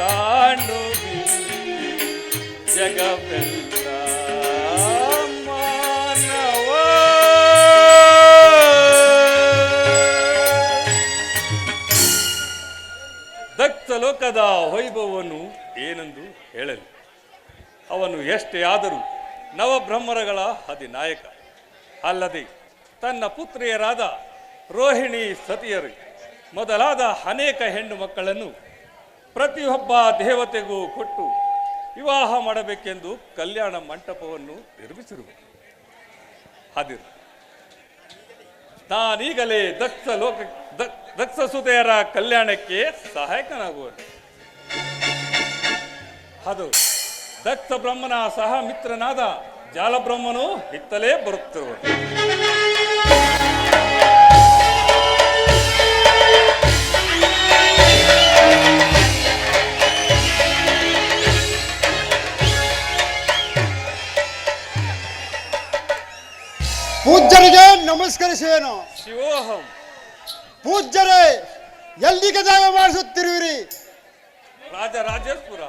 ತಾಂಡು ಜಗವೆಲ್ಲ ಮಾನವ ದಕ್ಷ ಲೋಕದ ವೈಭವವನ್ನು ಏನೆಂದು ಹೇಳಲಿ. ಅವನು ಎಷ್ಟೇ ಆದರೂ ನವಬ್ರಹ್ಮರಗಳ ಅಧಿನಾಯಕ. ಅಲ್ಲದೆ ತನ್ನ ಪುತ್ರಿಯರಾದ ರೋಹಿಣಿ ಸತಿಯರು ಮೊದಲಾದ ಅನೇಕ ಹೆಣ್ಣು ಮಕ್ಕಳನ್ನು ಪ್ರತಿಯೊಬ್ಬ ದೇವತೆಗೂ ಕೊಟ್ಟು ವಿವಾಹ ಮಾಡಬೇಕೆಂದು ಕಲ್ಯಾಣ ಮಂಟಪವನ್ನು ನಿರ್ಮಿಸಿರುವ ಅದಿರು ನಾನೀಗಲೇ ದಕ್ಷ ಸುತೆಯರ ಕಲ್ಯಾಣಕ್ಕೆ ಸಹಾಯಕನಾಗುವನು. ಅದು ದಕ್ಷ ಬ್ರಹ್ಮನ ಸಹ ಮಿತ್ರನಾದ ಜಾಲಬ್ರಹ್ಮನು ಹಿತ್ತಲೇ ಬರುತ್ತಿರುವನು. ಪೂಜ್ಯರಿಗೆ ನಮಸ್ಕರಿಸುವೇನು. ಶಿವೋಹಂ. ಪೂಜ್ಯರೇ, ಎಲ್ಲಿಗೆ ಜಾಗ ಮಾಡಿಸುತ್ತಿರುವಿರಿ? ರಾಜರಾಜೇಶ್ವರ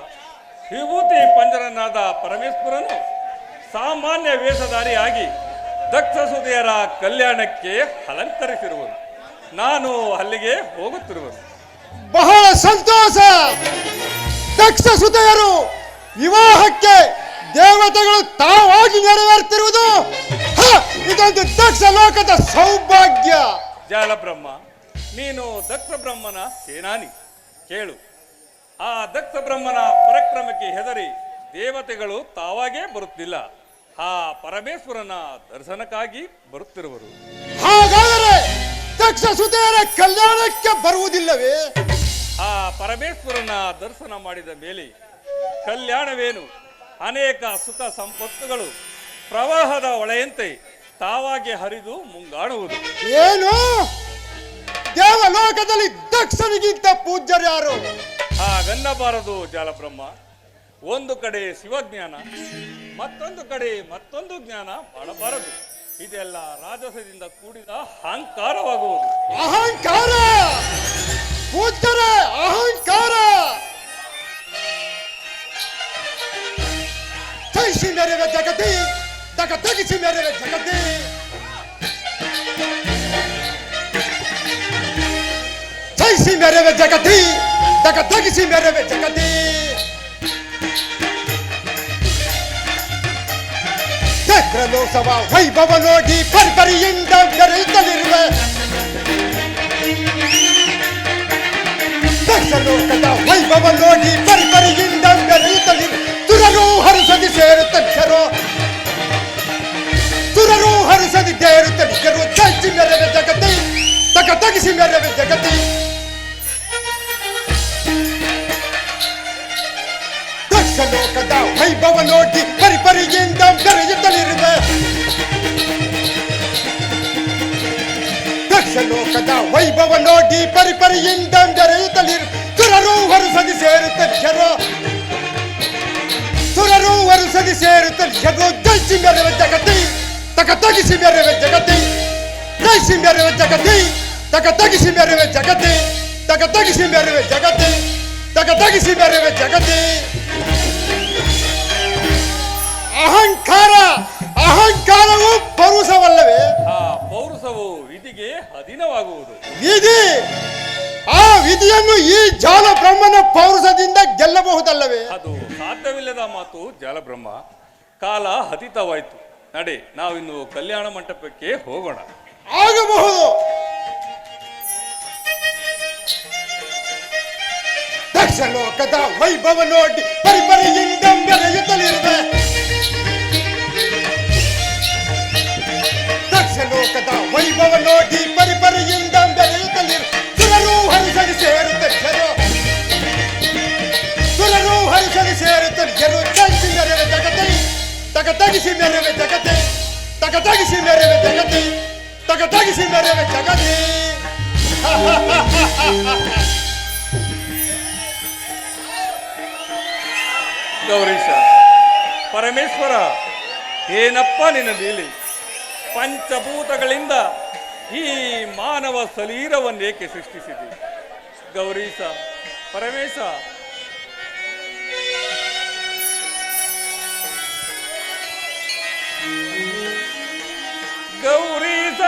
ವಿಭೂತಿ ಪಂಜರನಾದ ಪರಮೇಶ್ವರನು ಸಾಮಾನ್ಯ ವೇಷಧಾರಿಯಾಗಿ ದಕ್ಷ ಸುತೆಯರ ಕಲ್ಯಾಣಕ್ಕೆ ಅಲಂಕರಿಸಿರುವನು. ನಾನು ಅಲ್ಲಿಗೆ ಹೋಗುತ್ತಿರುವನು. ಬಹಳ ಸಂತೋಷ. ದಕ್ಷ ಸುತೆಯರು ವಿವಾಹಕ್ಕೆ ದೇವತೆಗಳು ತಾವಾಗಿ ನೆರವೇರುತ್ತಿರುವುದು ಇದೊಂದು ದಕ್ಷ ಲೋಕದ ಸೌಭಾಗ್ಯ. ಜಾಲಬ್ರಹ್ಮ, ನೀನು ದಕ್ಷ ಬ್ರಹ್ಮನ ಸೇನಾನಿ. ಕೇಳು, ಆ ದಕ್ಷ ಬ್ರಹ್ಮನ ಪರಾಕ್ರಮಕ್ಕೆ ಹೆದರಿ ದೇವತೆಗಳು ತಾವಾಗೇ ಬರುತ್ತಿಲ್ಲ, ಆ ಪರಮೇಶ್ವರನ ದರ್ಶನಕ್ಕಾಗಿ ಬರುತ್ತಿರುವರು. ಹಾಗಾದರೆ ದಕ್ಷ ಸುತೆಯರ ಕಲ್ಯಾಣಕ್ಕೆ ಬರುವುದಿಲ್ಲವೇ? ಆ ಪರಮೇಶ್ವರನ ದರ್ಶನ ಮಾಡಿದ ಮೇಲೆ ಕಲ್ಯಾಣವೇನು, ಅನೇಕ ಸುಖ ಸಂಪತ್ತುಗಳು ಪ್ರವಾಹದ ಹೊಳೆಯಂತೆ ತಾವಾಗಿ ಹರಿದು ಮುಂಗಾಣುವುದು. ಏನು? ದೇವಲೋಕದಲ್ಲಿ ದಕ್ಷನಿಗಿಂತ ಪೂಜ್ಯರ್ಯಾರು? ಹಾಗನ್ನಬಾರದು ಜಾಲಬ್ರಹ್ಮ. ಒಂದು ಕಡೆ ಶಿವಜ್ಞಾನ, ಮತ್ತೊಂದು ಕಡೆ ಮತ್ತೊಂದು ಜ್ಞಾನ ಮಾಡಬಾರದು. ಇದೆಲ್ಲ ರಾಜಸದಿಂದ ಕೂಡಿದ ಅಹಂಕಾರವಾಗುವುದು. ಅಹಂಕಾರ ತಗ ತಗಿಸಿ ಮೆರವೆ ಜಗತಿ ಜಯಿಸಿ ಮೆರವೆ ಜಗತಿ ತಗ ತಗಿಸಿ ಮೆರವೆ ಜಗತಿ ಚಕ್ರಲೋತ್ಸವ ವೈಭವ ನೋಡಿ ಪರಿಪರಿಯಿಂದ ಮೆರೆಯುತ್ತಲಿರುವೆ ಲೋಕದ ವೈಭವ ನೋಡಿ ಪರಿಪರಿಯಿಂದ ಮೆರೆಯುತ್ತಲಿರು ತುರರು ಹರಿಸದಿ ಸೇರುತ್ತಲಿಸರು ತುರರು ಹರಿಸದಿ ಸೇರುತ್ತಲಿಸರು ಜಯಿಸಿ ಮೆರವೆ ಜಗತಿ ತಗ ತಗಿಸಿ ಮೆರವೆ ಜಗತಿ ದಕ್ಷ ಲೋಕದ ವೈಭವ ನೋಡಿ ಪರಿಪರಿಯಿಂದ ಮೆರೆಯುತ್ತಲಿರುವೆ ದಕ್ಷ ಲೋಕದ ವೈಭವ ನೋಡಿ ಪರಿಪರಿಯಿಂದ ಮೆರೆಯುತ್ತಲಿರು ತುರರು ಹರಿಸದಿ ಸೇರುತ್ತಲಿಸರು ತುರರು ಹರಿಸದಿ ಸೇರುತ್ತಲಿಸರು ಜಯಿಸಿ ಮೆರವೆ ಜಗತಿ ತಗ ತಗಿಸಿ ಮೆರವೆ ಜಗತಿ ಜಯಿಸಿ ಮೆರವೆ ಜಗತಿ ತಗ ತಗಿಸಿ ಮೆರವೆ ಜಗತಿ ತಗ ತಗಿಸಿ ಮೆರವೆ ಜಗತಿ ತಗ ತಗಿಸಿ ಮೆರವೆ ಜಗತಿ ಅಹಂಕಾರ ಅಹಂಕಾರವು ಪೌರುಷವಲ್ಲವೇ ಆ ಪೌರುಷವು ವಿಧಿಗೆ ಅಧೀನವಾಗುವುದು. ವಿಧಿ ಆ ವಿಧಿಯನ್ನು ಈ ಜಾಲ ಬ್ರಹ್ಮನ ಪೌರುಷದಿಂದ ಗೆಲ್ಲಬಹುದಲ್ಲವೇ ಅದು ಸಾಧ್ಯವಿಲ್ಲದ ಮಾತು ಜಾಲಬ್ರಹ್ಮ. ಕಾಲ ಹತಿತವಾಯಿತು. ನಡೆ, ನಾವಿನ್ನು ಕಲ್ಯಾಣ ಮಂಟಪಕ್ಕೆ ಹೋಗೋಣ. ಆಗಬಹುದು. ದಕ್ಷ ಲೋಕದ ವೈಭವ ನೋಡಿ ಪರಿಪರಿಯಿಂದ ಮೆರೆಯುತ್ತಲಿರುವೆ ದಕ್ಷ ಲೋಕದ ವೈಭವ ನೋಡಿ ಪರಿಪರಿಯಿಂದ ಮೆರೆಯುತ್ತಲಿರು ಸುರರು ಹರಿಸಲಿ ಸೇರುತ್ತಲಿಸರು ಸುರರು ಹರಿಸಲಿ ಸೇರುತ್ತಲಿಸರು ಜಯಿಸಿ ಮೆರವೆ ಜಗತಿ ತಗ ತಗಿಸಿ ಮೆರವೆ ಜಗತಿ ತಗ ತಗಿಸಿ ಮೆರವೆ ಜಗತಿ ತಗ ತಗಿಸಿ ಮೆರವೆ ಜಗತಿ ಗೌರೀಶ, ಪರಮೇಶ್ವರ, ಏನಪ್ಪ ನಿನ್ನ ಲೀಲೆ? ಪಂಚಭೂತಗಳಿಂದ ಈ ಮಾನವ ಶರೀರವನ್ನೇಕೆ ಸೃಷ್ಟಿಸಿದೆ? ಗೌರೀಶ, ಪರಮೇಶ, ಗೌರೀಶ,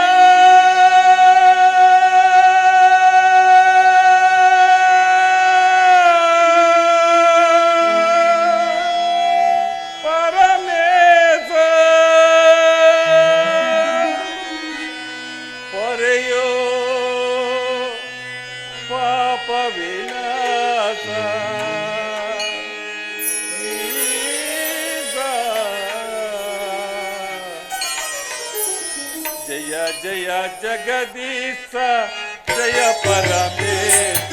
ಜಯ ಜಯ ಜಗದೀಶ, ಜಯ ಪರಮೇಶ.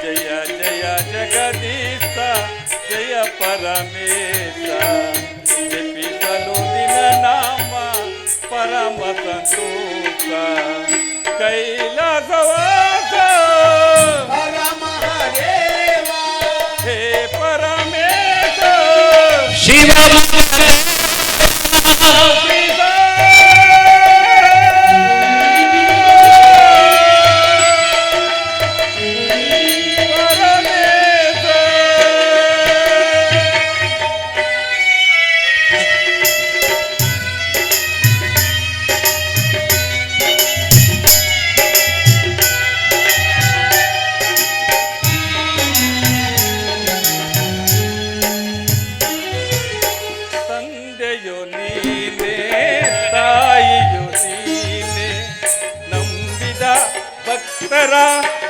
ಜಯ ಜಯ ಜಗದೀಶ, ಜಯ ಪರಮೇಶ. ಜಪಿಸಲು ದಿನ ನಾಮ ಪರಮ ಸಂತೋಷ. ಕೈಲಾಸವಾಸ ಹೇ ಪರಮೇಶ ಶಿವ ಭಕ್ತರ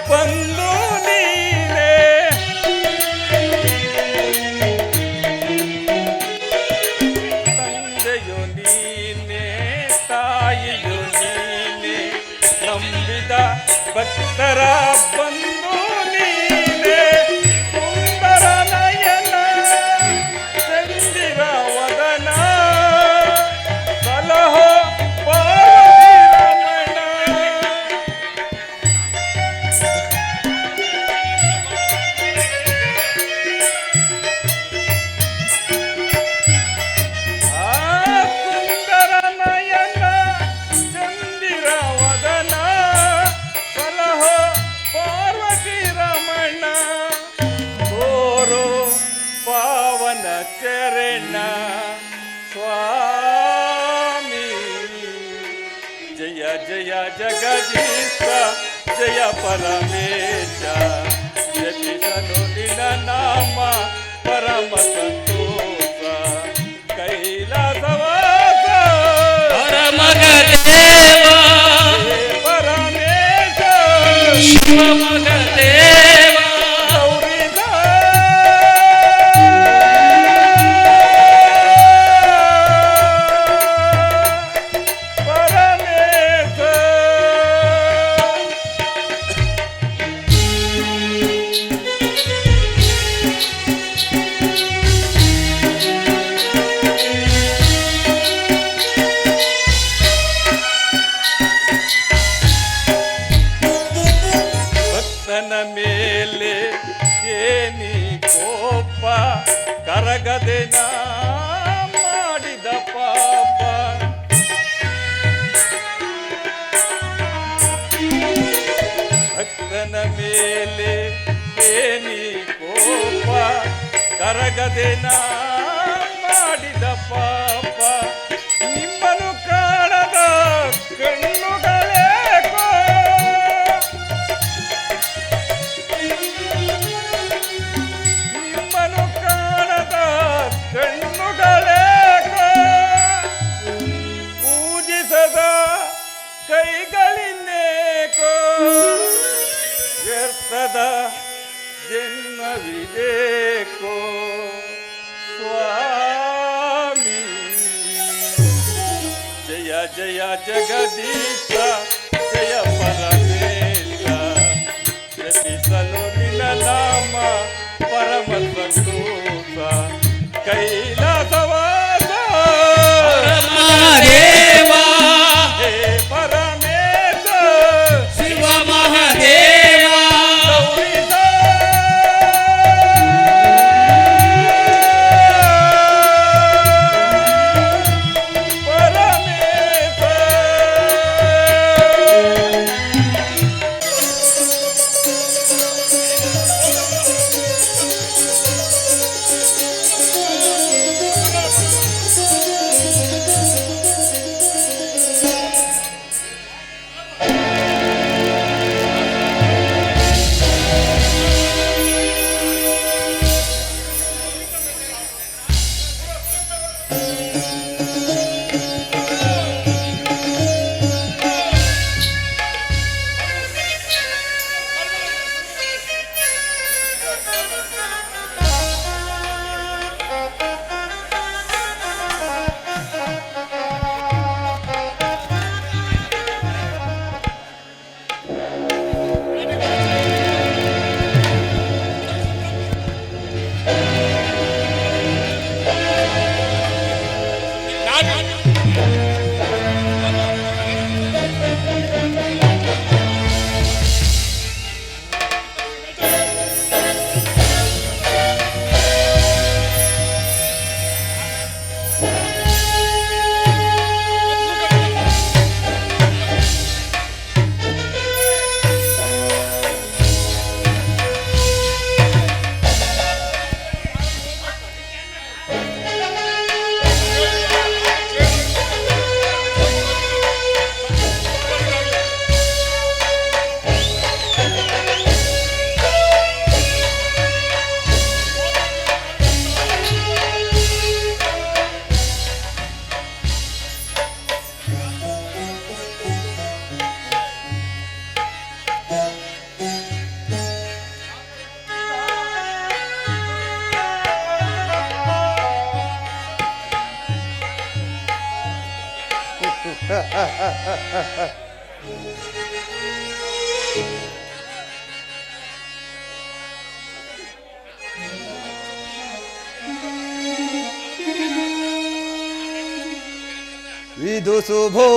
ಬಂದು ನೀನೆ. ತಂದೆಯು ನೀನೆ, ತಾಯಿಯು ನೀನೆ, ನಂಬಿದ ಭಕ್ತರ ಬಂದು ನೀನೆ. ಸುಂದರ ನಯನ ಚಂದಿರ ವದನ ಸಲಹೋ ಪಾರ್ವತಿ ಜಯ ಜಗದೀಶ ಜಯ ಪರಮೇಶ ಜಪಿಸಲು ನಿನ್ನ ನಾಮ ಪರಮ ಸಂತೋಷ ಕೈಲಾಸವಾಸ ಪರಮಗ ದೇವ ಪರಮೇಶ ಶಿವಮಗ ದೇವ ಗೌರಿದ ಪರಮೇಶ ಭಕ್ತನ ಮೇಲೆ ಏನಿ ಕೋಪ ಕರಗದೆ ನಾ ಮಾಡಿದ ಪಾಪ ಭಕ್ತನ ಮೇಲೆ ಏನಿ ಕೋಪ ಕರಗದೆ ನಾ ಮಾಡಿದ ಪಾಪ ನಿಮ್ಮನ್ನು ಕಾಣದ ಕಣ್ಣುಗಳೇಕೋ ನಿಮ್ಮನ್ನು ಕಾಣದ ಕಣ್ಣುಗಳೇಕೋ ಪೂಜಿಸದ ಕೈಗಳಿನ್ನೇಕೋ ವ್ಯರ್ಥದ ಜನ್ಮವಿದೇಕೋ ಸ್ವಾಮಿ ಜಯ ಜಯ ಜಗದೀಶ ಜಯ ಪರಮೇಶ ಜಪಿಸಲು ನಿನ್ನ ನಾಮ ಪರಮ ಸಂತೋಷ ಕೈಲಾಸವಾಸ ಪರಮದೇವ ಹೇ ಪರಮೇಶ ಶಿವ ಮಹಾದೇವ ಗೌರಿಸ ಇದು ಶುಭೋ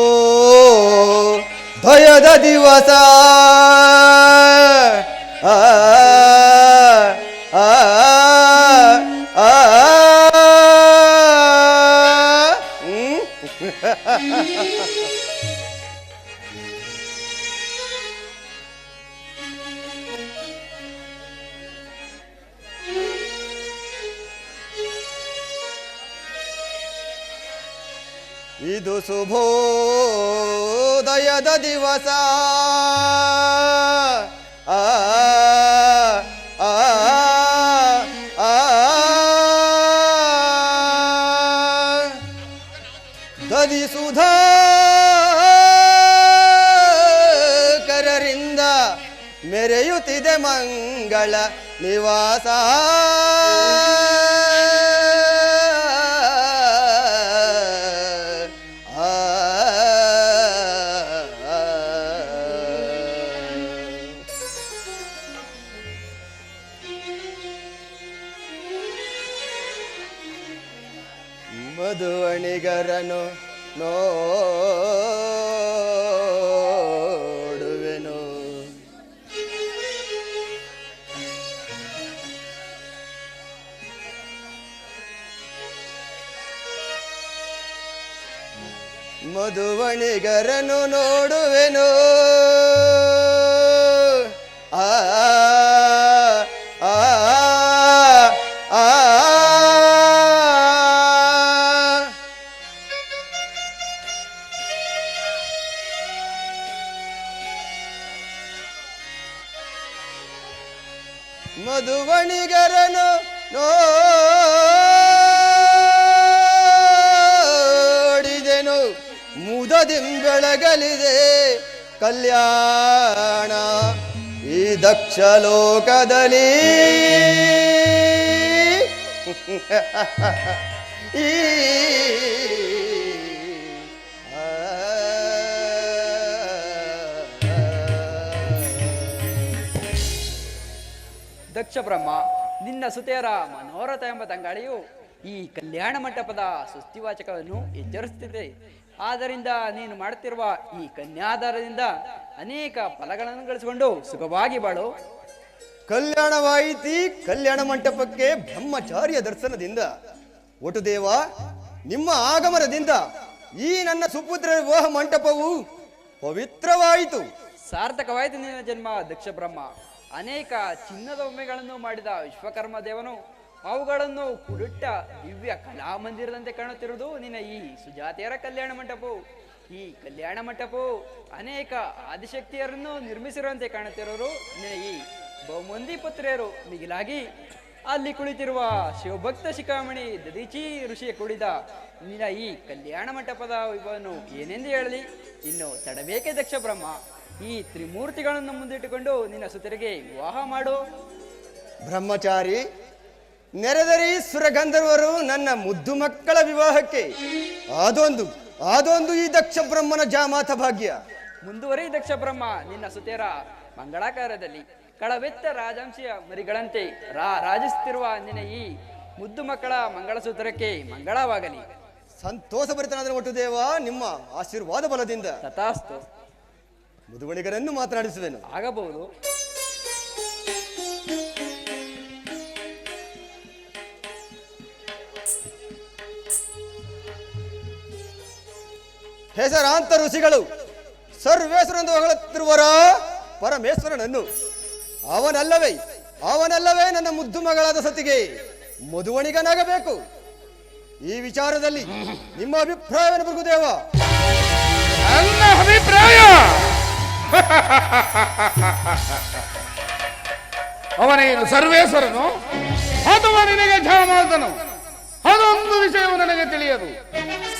ಭಯದ ದಿವಸ ಆ ಆ ಆ ಇದು ಶುಭೋದಯದ ಉದಯದ ದಿವಸ ಆ ಆ ಆ ದದಿ ಸುಧಾಕರರಿಂದ ಮೆರೆಯುತ್ತಿದೆ ಮಂಗಳ ನಿವಾಸ ಮಧುವಣಿಗರನು ನೋಡುವೆನು ಮಧುವಣಿಗರನು ನೋಡುವೆನು ಆ ಆ ಆ ಮಧುವಣಿಗರನು ನೋಡಿದೆನು ಮುದದಿಂಬೆಳಗಲಿದೆ ಕಲ್ಯಾಣ ಈ ದಕ್ಷ ಲೋಕದಲ್ಲಿ ಈ ದಕ್ಷ ಬ್ರಹ್ಮ, ನಿನ್ನ ಸುತೆಯರ ಮನೋರಥ ಎಂಬ ತಂಗಾಳಿಯು ಈ ಕಲ್ಯಾಣ ಮಂಟಪದ ಸುಸ್ತಿವಾಚಕವನ್ನು ಎಚ್ಚರಿಸುತ್ತಿದೆ. ಆದ್ದರಿಂದ ನೀನು ಮಾಡುತ್ತಿರುವ ಈ ಕನ್ಯಾದಾರದಿಂದ ಅನೇಕ ಫಲಗಳನ್ನು ಗಳಿಸಿಕೊಂಡು ಸುಖವಾಗಿ ಬಾಳು. ಕಲ್ಯಾಣವಾಯಿತಿ ಕಲ್ಯಾಣ ಮಂಟಪಕ್ಕೆ ಬ್ರಹ್ಮಚಾರ್ಯ ದರ್ಶನದಿಂದ. ಒಟುದೇವ, ನಿಮ್ಮ ಆಗಮನದಿಂದ ಈ ನನ್ನ ಸುಪುತ್ರರ ವಿವಾಹ ಮಂಟಪವು ಪವಿತ್ರವಾಯಿತು. ಸಾರ್ಥಕವಾಯಿತು ನಿನ್ನ ಜನ್ಮ ದಕ್ಷ ಬ್ರಹ್ಮ. ಅನೇಕ ಚಿನ್ನದ ಒಮ್ಮೆಗಳನ್ನು ಮಾಡಿದ ವಿಶ್ವಕರ್ಮ ದೇವನು ಅವುಗಳನ್ನು ಕುರುಟ್ಟ ದಿವ್ಯ ಕಲಾಮಂದಿರದಂತೆ ಕಾಣುತ್ತಿರುವುದು ನಿನ್ನ ಈ ಸುಜಾತೆಯರ ಕಲ್ಯಾಣ ಮಂಟಪವು. ಈ ಕಲ್ಯಾಣ ಮಂಟಪವು ಅನೇಕ ಆದಿಶಕ್ತಿಯರನ್ನು ನಿರ್ಮಿಸಿರುವಂತೆ ಕಾಣುತ್ತಿರೋರು ನಿನ್ನ ಈ ಬಹುಮಂದಿ ಪುತ್ರಿಯರು. ಮಿಗಿಲಾಗಿ ಅಲ್ಲಿ ಕುಳಿತಿರುವ ಶಿವಭಕ್ತ ಶಿಖಾಮಣಿ ದದೀಚಿ ಋಷಿಯ ಕುಳಿದ ನಿನ್ನ ಈ ಕಲ್ಯಾಣ ಮಂಟಪದ ವೈಭವವನ್ನು ಏನೆಂದು ಹೇಳಲಿ? ಇನ್ನು ತಡಬೇಕೆ ದಕ್ಷ ಬ್ರಹ್ಮ. ಈ ತ್ರಿಮೂರ್ತಿಗಳನ್ನು ಮುಂದಿಟ್ಟುಕೊಂಡು ನಿನ್ನ ಸುತರಿಗೆ ವಿವಾಹ ಮಾಡು. ಬ್ರಹ್ಮಚಾರಿ, ನೆರೆದರಿ ಸುರಗಂಧರ್ವರು ನನ್ನ ಮುದ್ದು ಮಕ್ಕಳ ವಿವಾಹಕ್ಕೆ ಅದೊಂದು ಈ ದಕ್ಷ ಬ್ರಹ್ಮನ ಜಾಮಾತ ಭಾಗ್ಯ. ಮುಂದುವರಿ ದಕ್ಷ ಬ್ರಹ್ಮ. ನಿನ್ನ ಸುತೆಯರ ಮಂಗಳಾಕಾರದಲ್ಲಿ ಕಳವೆತ್ತ ರಾಜಂಶಿಯ ಮರಿಗಳಂತೆ ರಾಜಿಸುತ್ತಿರುವ ನಿನ್ನ ಈ ಮುದ್ದು ಮಕ್ಕಳ ಮಂಗಳಸೂತ್ರಕ್ಕೆ ಮಂಗಳವಾಗಲಿ. ಸಂತೋಷಭರಿತನಾದ ಒಟ್ಟು ದೇವ, ನಿಮ್ಮ ಆಶೀರ್ವಾದ ಬಲದಿಂದ ತಥಾಸ್ತು. ಮುದುವಣಿಗರನ್ನು ಮಾತನಾಡಿಸುವೆನು. ಆಗಬಹುದು. ಹೆಸರಾಂತ ಋಷಿಗಳು ಸರ್ವೇಶ್ವರನೆಂದು ಹೊಗಳುತ್ತಿರುವರ ಪರಮೇಶ್ವರನನ್ನು ಅವನಲ್ಲವೇ ನನ್ನ ಮುದ್ದು ಮಗಳಾದ ಸತಿಗೆ ಮಧುವಣಿಗನಾಗಬೇಕು. ಈ ವಿಚಾರದಲ್ಲಿ ನಿಮ್ಮ ಅಭಿಪ್ರಾಯವನ್ನು ಭೃಗುದೇವ? ನನ್ನ ಅಭಿಪ್ರಾಯ ಅವನೇನು ಸರ್ವೇಶ್ವರನು ಅಥವಾ ನಿನಗೆ ಜಾಮಾತನು? ಅದೊಂದು ವಿಷಯವು ನನಗೆ ತಿಳಿಯದು.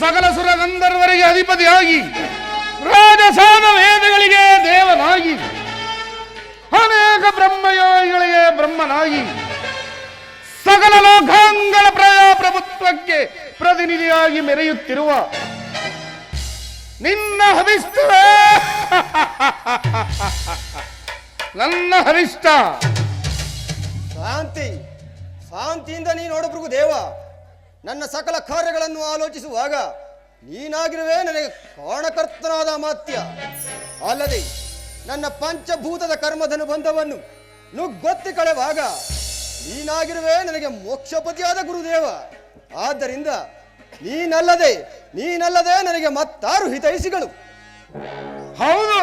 ಸಕಲ ಸುರಗಂಧರ್ವರಿಗೆ ಅಧಿಪತಿಯಾಗಿ ರಾಜಸಾನ ವೇದಗಳಿಗೆ ದೇವನಾಗಿ ಅನೇಕ ಬ್ರಹ್ಮಯೋಗಿಗಳಿಗೆ ಬ್ರಹ್ಮನಾಗಿ ಸಕಲ ಲೋಕಾಂಗಲ ಪ್ರಭುತ್ವಕ್ಕೆ ಪ್ರತಿನಿಧಿಯಾಗಿ ಮೆರೆಯುತ್ತಿರುವ ನಿನ್ನ ಹವಿಷ್ಠವೇ ನನ್ನ ಹವಿಷ್ಠ. ಶಾಂತಿಯಿಂದ ನೀ ನೋಡಬ್ರಗು ದೇವ. ನನ್ನ ಸಕಲ ಕಾರ್ಯಗಳನ್ನು ಆಲೋಚಿಸುವಾಗ ನೀನಾಗಿರುವೆ ನನಗೆ ಕಾರಣಕರ್ತನಾದ ಅಮಾತ್ಯ. ಅಲ್ಲದೆ ನನ್ನ ಪಂಚಭೂತದ ಕರ್ಮಧನು ಬಂಧವನ್ನು ನುಗ್ಗೊತ್ತಿ ಕಳೆವಾಗ ನೀನಾಗಿರುವೆ ನನಗೆ ಮೋಕ್ಷಪತಿಯಾದ ಗುರುದೇವ. ಆದ್ದರಿಂದ ನೀನಲ್ಲದೆ ನನಗೆ ಮತ್ತಾರು ಹಿತೈಷಿಗಳು? ಹೌದು,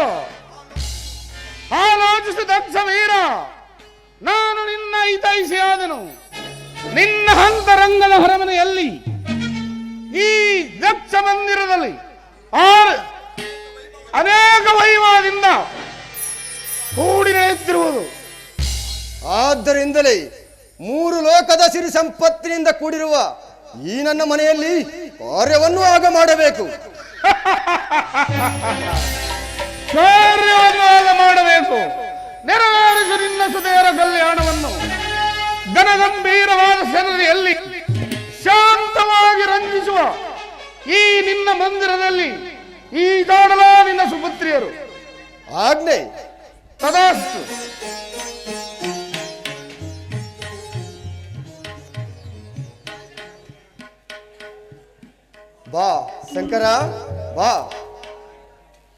ಆಲೋಚಿಸು ದಕ್ಷ ವೀರ. ನಾನು ನಿನ್ನ ಹಿತೈಷಿಯಾದನು. ನಿನ್ನ ಅಂತರಂಗದ ಹೊರಮನೆಯಲ್ಲಿ ಈ ದಕ್ಷ ಮಂದಿರದಲ್ಲಿ ಅನೇಕ ಆದ್ದರಿಂದಲೇ 3 ಲೋಕದ ಸಿರಿ ಸಂಪತ್ತಿನಿಂದ ಕೂಡಿರುವ ಈ ನನ್ನ ಮನೆಯಲ್ಲಿ ಕಾರ್ಯವನ್ನು ಆಗ ಮಾಡಬೇಕು. ಕಾರ್ಯವನ್ನು ಆಗ ಮಾಡಬೇಕು. ನೆರವೇರಿಸು ನಿನ್ನ ಸುತೆಯರ ಕಲ್ಯಾಣವನ್ನು ಘನಗಂಭೀರವಾದ ಸೆನರಿಯಲ್ಲಿ ಶಾಂತವಾಗಿ ರಂಜಿಸುವ ಈ ನಿನ್ನ ಮಂದಿರದಲ್ಲಿ ಈ ದಾಡಲ ನಿನ್ನ ಸುಪುತ್ರಿಯರು. ಆಜ್ಞೆ. ತದಾಸ್ತು. ಬಾ ಶಂಕರ ಬಾ.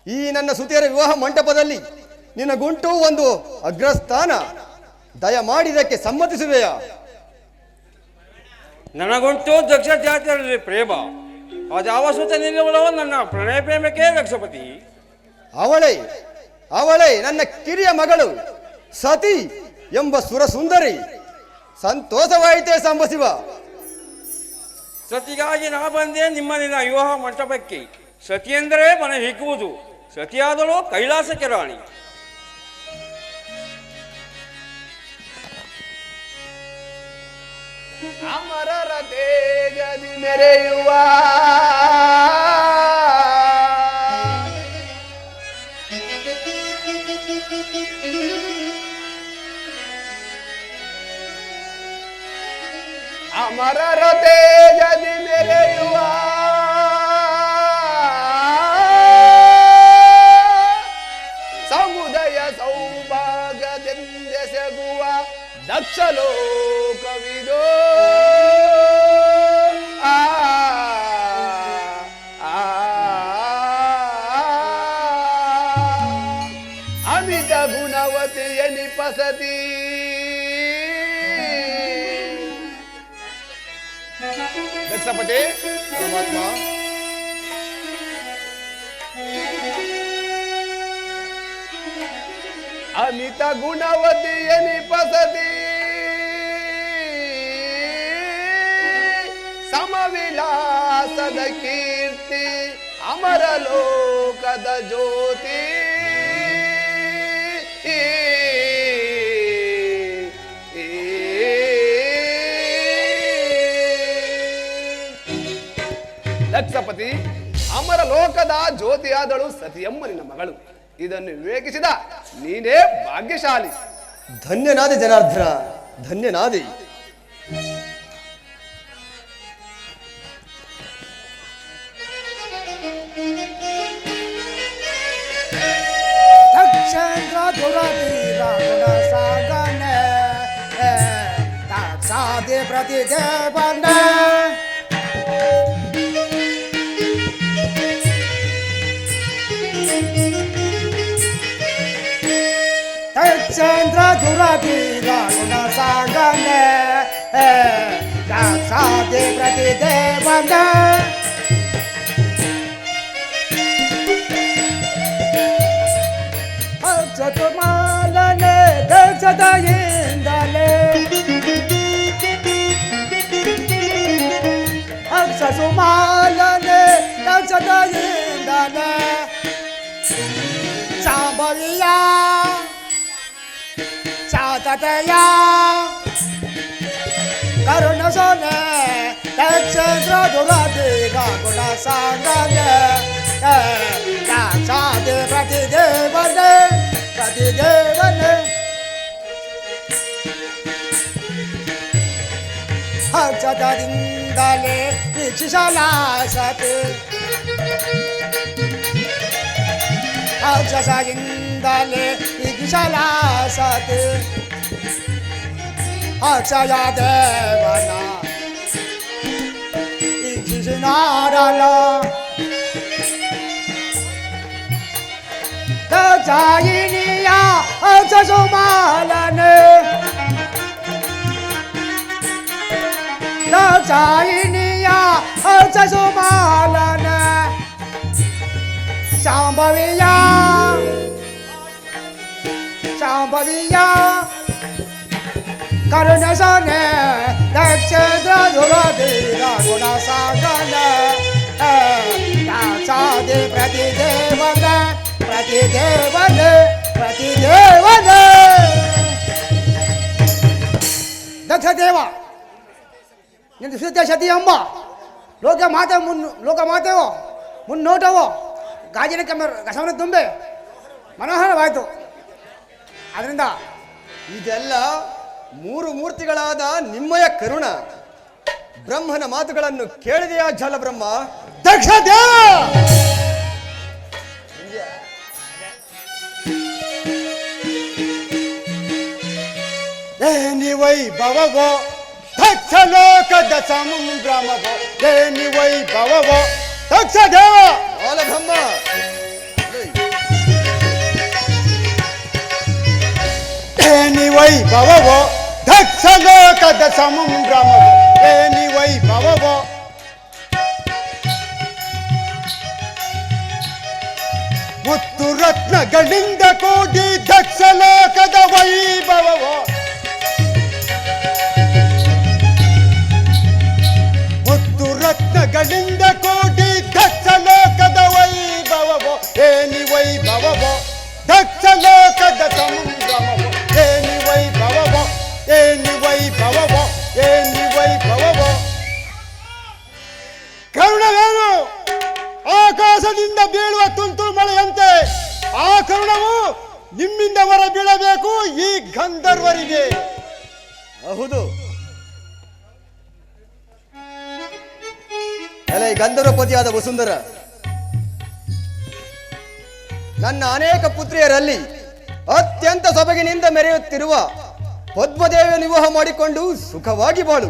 ಈ ನನ್ನ ಸುತಿಯರ ವಿವಾಹ ಮಂಟಪದಲ್ಲಿ ನಿನಗುಂಟು ಒಂದು ಅಗ್ರಸ್ಥಾನ. ದಯಮಾಡಿದಕ್ಕೆ ಸಮ್ಮತಿಸುವೆಯಾ? ನನಗುಂಟು ದಕ್ಷ ಜಾತಿಯಲ್ಲಿ ಪ್ರೇಮ. ಅದಾವ ಸುತ ನಿಲ್ಲುವಳವ ನನ್ನ ಪ್ರಣಯ ಪ್ರೇಮಕ್ಕೆ ದಕ್ಷಪತಿ. ಅವಳೇ ನನ್ನ ಕಿರಿಯ ಮಗಳು ಸತಿ ಎಂಬ ಸುರಸುಂದರಿ. ಸಂತೋಷವಾಯಿತೇ ಸಂಬಸಿವ. ಸತಿಗಾಗಿ ನಾ ಬಂದೆ ನಿಮ್ಮ ನಿನ್ನ ವಿವಾಹ ಮಂಟಪಕ್ಕೆ. ಸತಿ ಎಂದರೆ ಮನೆ ಹಿಗ್ಗುವುದು. ಸತಿಯಾದಳು ಕೈಲಾಸಕ್ಕೆ ರಾಣಿ. ಅಮರರ ತೇಜದಿ ಮೆರೆಯುವ ಅಮರರ ತೇಜದಿ ಮೆರೆಯುವ ಸಮುದಯ ಸೌಭಾಗ್ಯದೆಂದೆಸಗುವ ದಕ್ಷಲೋಕವಿದೋ. ಅಮಿತ ಗುಣವತಿ ಎನಿಪಸತಿ ದಕ್ಷಪತಿ. ಪರಮಾತ್ಮ ಅಮಿತ ಗುಣವತಿ ಎನಿಪಸತಿ ಸಮವಿಲಾಸದ ಕೀರ್ತಿ ಅಮರ ಲೋಕದ ಜ್ಯೋತಿ. ದಕ್ಷಪತಿ, ಅಮರ ಲೋಕದ ಜ್ಯೋತಿಯಾದಳು ಸತಿಯಮ್ಮ ನಿನ್ನ ಮಗಳು. ಇದನ್ನು ವಿವೇಕಿಸಿದ ನೀನೇ ಭಾಗ್ಯಶಾಲಿ. ಧನ್ಯನಾದೆ ಜನಾರ್ದನ, ಧನ್ಯನಾದೆ. ದಕ್ಷೇಂದ್ರ ದುರವೀರ ಗುಣ ಸಾಗನ ದಾಕ್ಷಾದಿ ಪ್ರತಿದೇವನ ದಕ್ಷೇಂದ್ರ ದುರವೀರ ಗುಣ ಸಾಗನ ದಾಕ್ಷಾದಿ ಪ್ರತಿದೇವನ ಅಕ್ಷತಮಾಲನೆ ದಕ್ಷತೆಯಿಂದಲೇ ಅಕ್ಷಸುಮಾಲನೆ ದಕ್ಷತೆಯಿಂದಲೇ ಶಾಂಭವಿಯ ಶಾತತೆಯ ಕರುಣ ಸೋನೆ ದಕ್ಷೇಂದ್ರ ದುರದೀಗ ಗುಣ ಸಾಂಗನೆ ಸಾಧೆ ಪ್ರತಿದೇವನೆ ಪ್ರತಿದೇವನೆ ಹರ್ಷದಿಂದಲೇ ವೀಕ್ಷಿಸಲಾಸತೆ ಹರ್ಷದಿಂದಲೇ ವೀಕ್ಷಿಸಲಾಸತೆ ಅಕ್ಷಯ ದೇವನ ವೀಕ್ಷಿಸಿನಾಡಲ ದಕ್ಷಾಯಿನಿಯ ಅಕ್ಷಸುಮಾಲನೆ ದಕ್ಷಾಯಿನಿಯ ಅಕ್ಷಸುಮಾಲನೆ ಶಾಂಭವಿಯ ಶಾಂಭವಿಯ ಕರುಣ ಸನೆ ದಕ್ಷೇಂದ್ರ ದುರವೀರ ಗುಣ ಸಾಗನ ಸಾಧೆ ಪ್ರತಿದೇವನ ಪ್ರತಿದೇವನ ಪ್ರತಿದೇವನ ದಕ್ಷ ದೇವ ನಿಂದು ಸುದ್ದ ಸತಿ ಎಂಬ ಲೋಕ ಮಾತೆವೋ ಮುನ್ನೋಟವೋ ಗಾಜಿನ ಕಸವನ್ನು ತುಂಬೆ ಮನೋಹರವಾಯಿತು. ಅದರಿಂದ ಇದೆಲ್ಲ ಮೂರು ಮೂರ್ತಿಗಳಾದ ನಿಮ್ಮಯ ಕರುಣ. ಬ್ರಹ್ಮನ ಮಾತುಗಳನ್ನು ಕೇಳಿದೆಯಾ ಜಲಬ್ರಹ್ಮ? ದಕ್ಷ ದೇವ ಏನಿ ವೈಭವವೋ ದಕ್ಷ ಲೋಕದ ಸಂಭ್ರಮವೋ, ಏನಿ ವೈಭವವೋ ದಕ್ಷ ದೇವ ಬಾಲಬ್ರಹ್ಮ. ಏನಿ ವೈಭವವೋ ದಕ್ಷ ಲೋಕದ ಸಂಭ್ರಮವೋ, ಏನಿ ವೈಭವವೋ ಮುತ್ತು ರತ್ನಗಳಿಂದ ಕೂಡಿ ದಕ್ಷ ಲೋಕದ ವೈಭವವೋ, ಮುತ್ತು ರತ್ನಗಳಿಂದ ಕೂಡಿ ದಕ್ಷ ಲೋಕದ ವೈಭವವೋ, ಏನಿ ವೈಭವವೋ ದಕ್ಷ ಲೋಕದ ಸಂಭ್ರಮವೋ, ಏನಿ ವೈಭವವೋ, ಏನಿ ವೈಭವವೋ, ಏನಿ ವೈಭವವೋ. ಕರುಣವೇನು? ಆಕಾಶದಿಂದ ಬೀಳುವ ತುಂತುರು ಮಳೆಯಂತೆ ಆ ಕರುಣವು ನಿಮ್ಮಿಂದ ಹೊರ ಬೀಳಬೇಕು ಈ ಗಂಧರ್ವರಿಗೆ. ಹೌದು, ಎಲೆ ಗಂಧರ್ವಪತಿಯಾದ ವಸುಂಧರ, ನನ್ನ ಅನೇಕ ಪುತ್ರಿಯರಲ್ಲಿ ಅತ್ಯಂತ ಸೊಬಗಿನಿಂದ ಮೆರೆಯುತ್ತಿರುವ ಪದ್ಮದೇವಿಯ ವಿವಾಹ ಮಾಡಿಕೊಂಡು ಸುಖವಾಗಿ ಬಾಳು.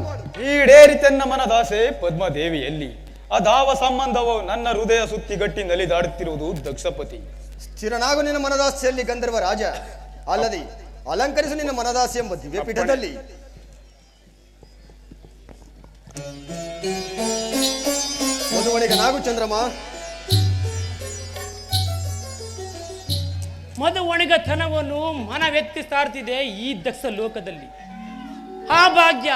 ಈಡೇರಿತೆನ್ನ ಮನದಾಸೆ ಪದ್ಮದೇವಿಯಲ್ಲಿ. ಅದಾವ ಸಂಬಂಧವು ನನ್ನ ಹೃದಯ ಸುತ್ತಿಗಟ್ಟಿ ನಲಿದಾಡುತ್ತಿರುವುದು ದಕ್ಷಪತಿ. ಸ್ಥಿರನಾಗು ನಿನ್ನ ಮನದಾಸೆಯಲ್ಲಿ ಗಂಧರ್ವ ರಾಜ, ಅಲ್ಲದೆ ಅಲಂಕರಿಸು ನಿನ್ನ ಮನದಾಸೆ ಎಂಬ ದಿವ್ಯಪೀಠದಲ್ಲಿ. ಮಧುವಣಿಗನಾಗು ಚಂದ್ರಮ. ಮಧುವಣಿಗತನವನ್ನು ಮನವೆತ್ತಿ ಸಾರ್ತಿದೆ ಈ ದಕ್ಷ ಲೋಕದಲ್ಲಿ. ಆ ಭಾಗ್ಯ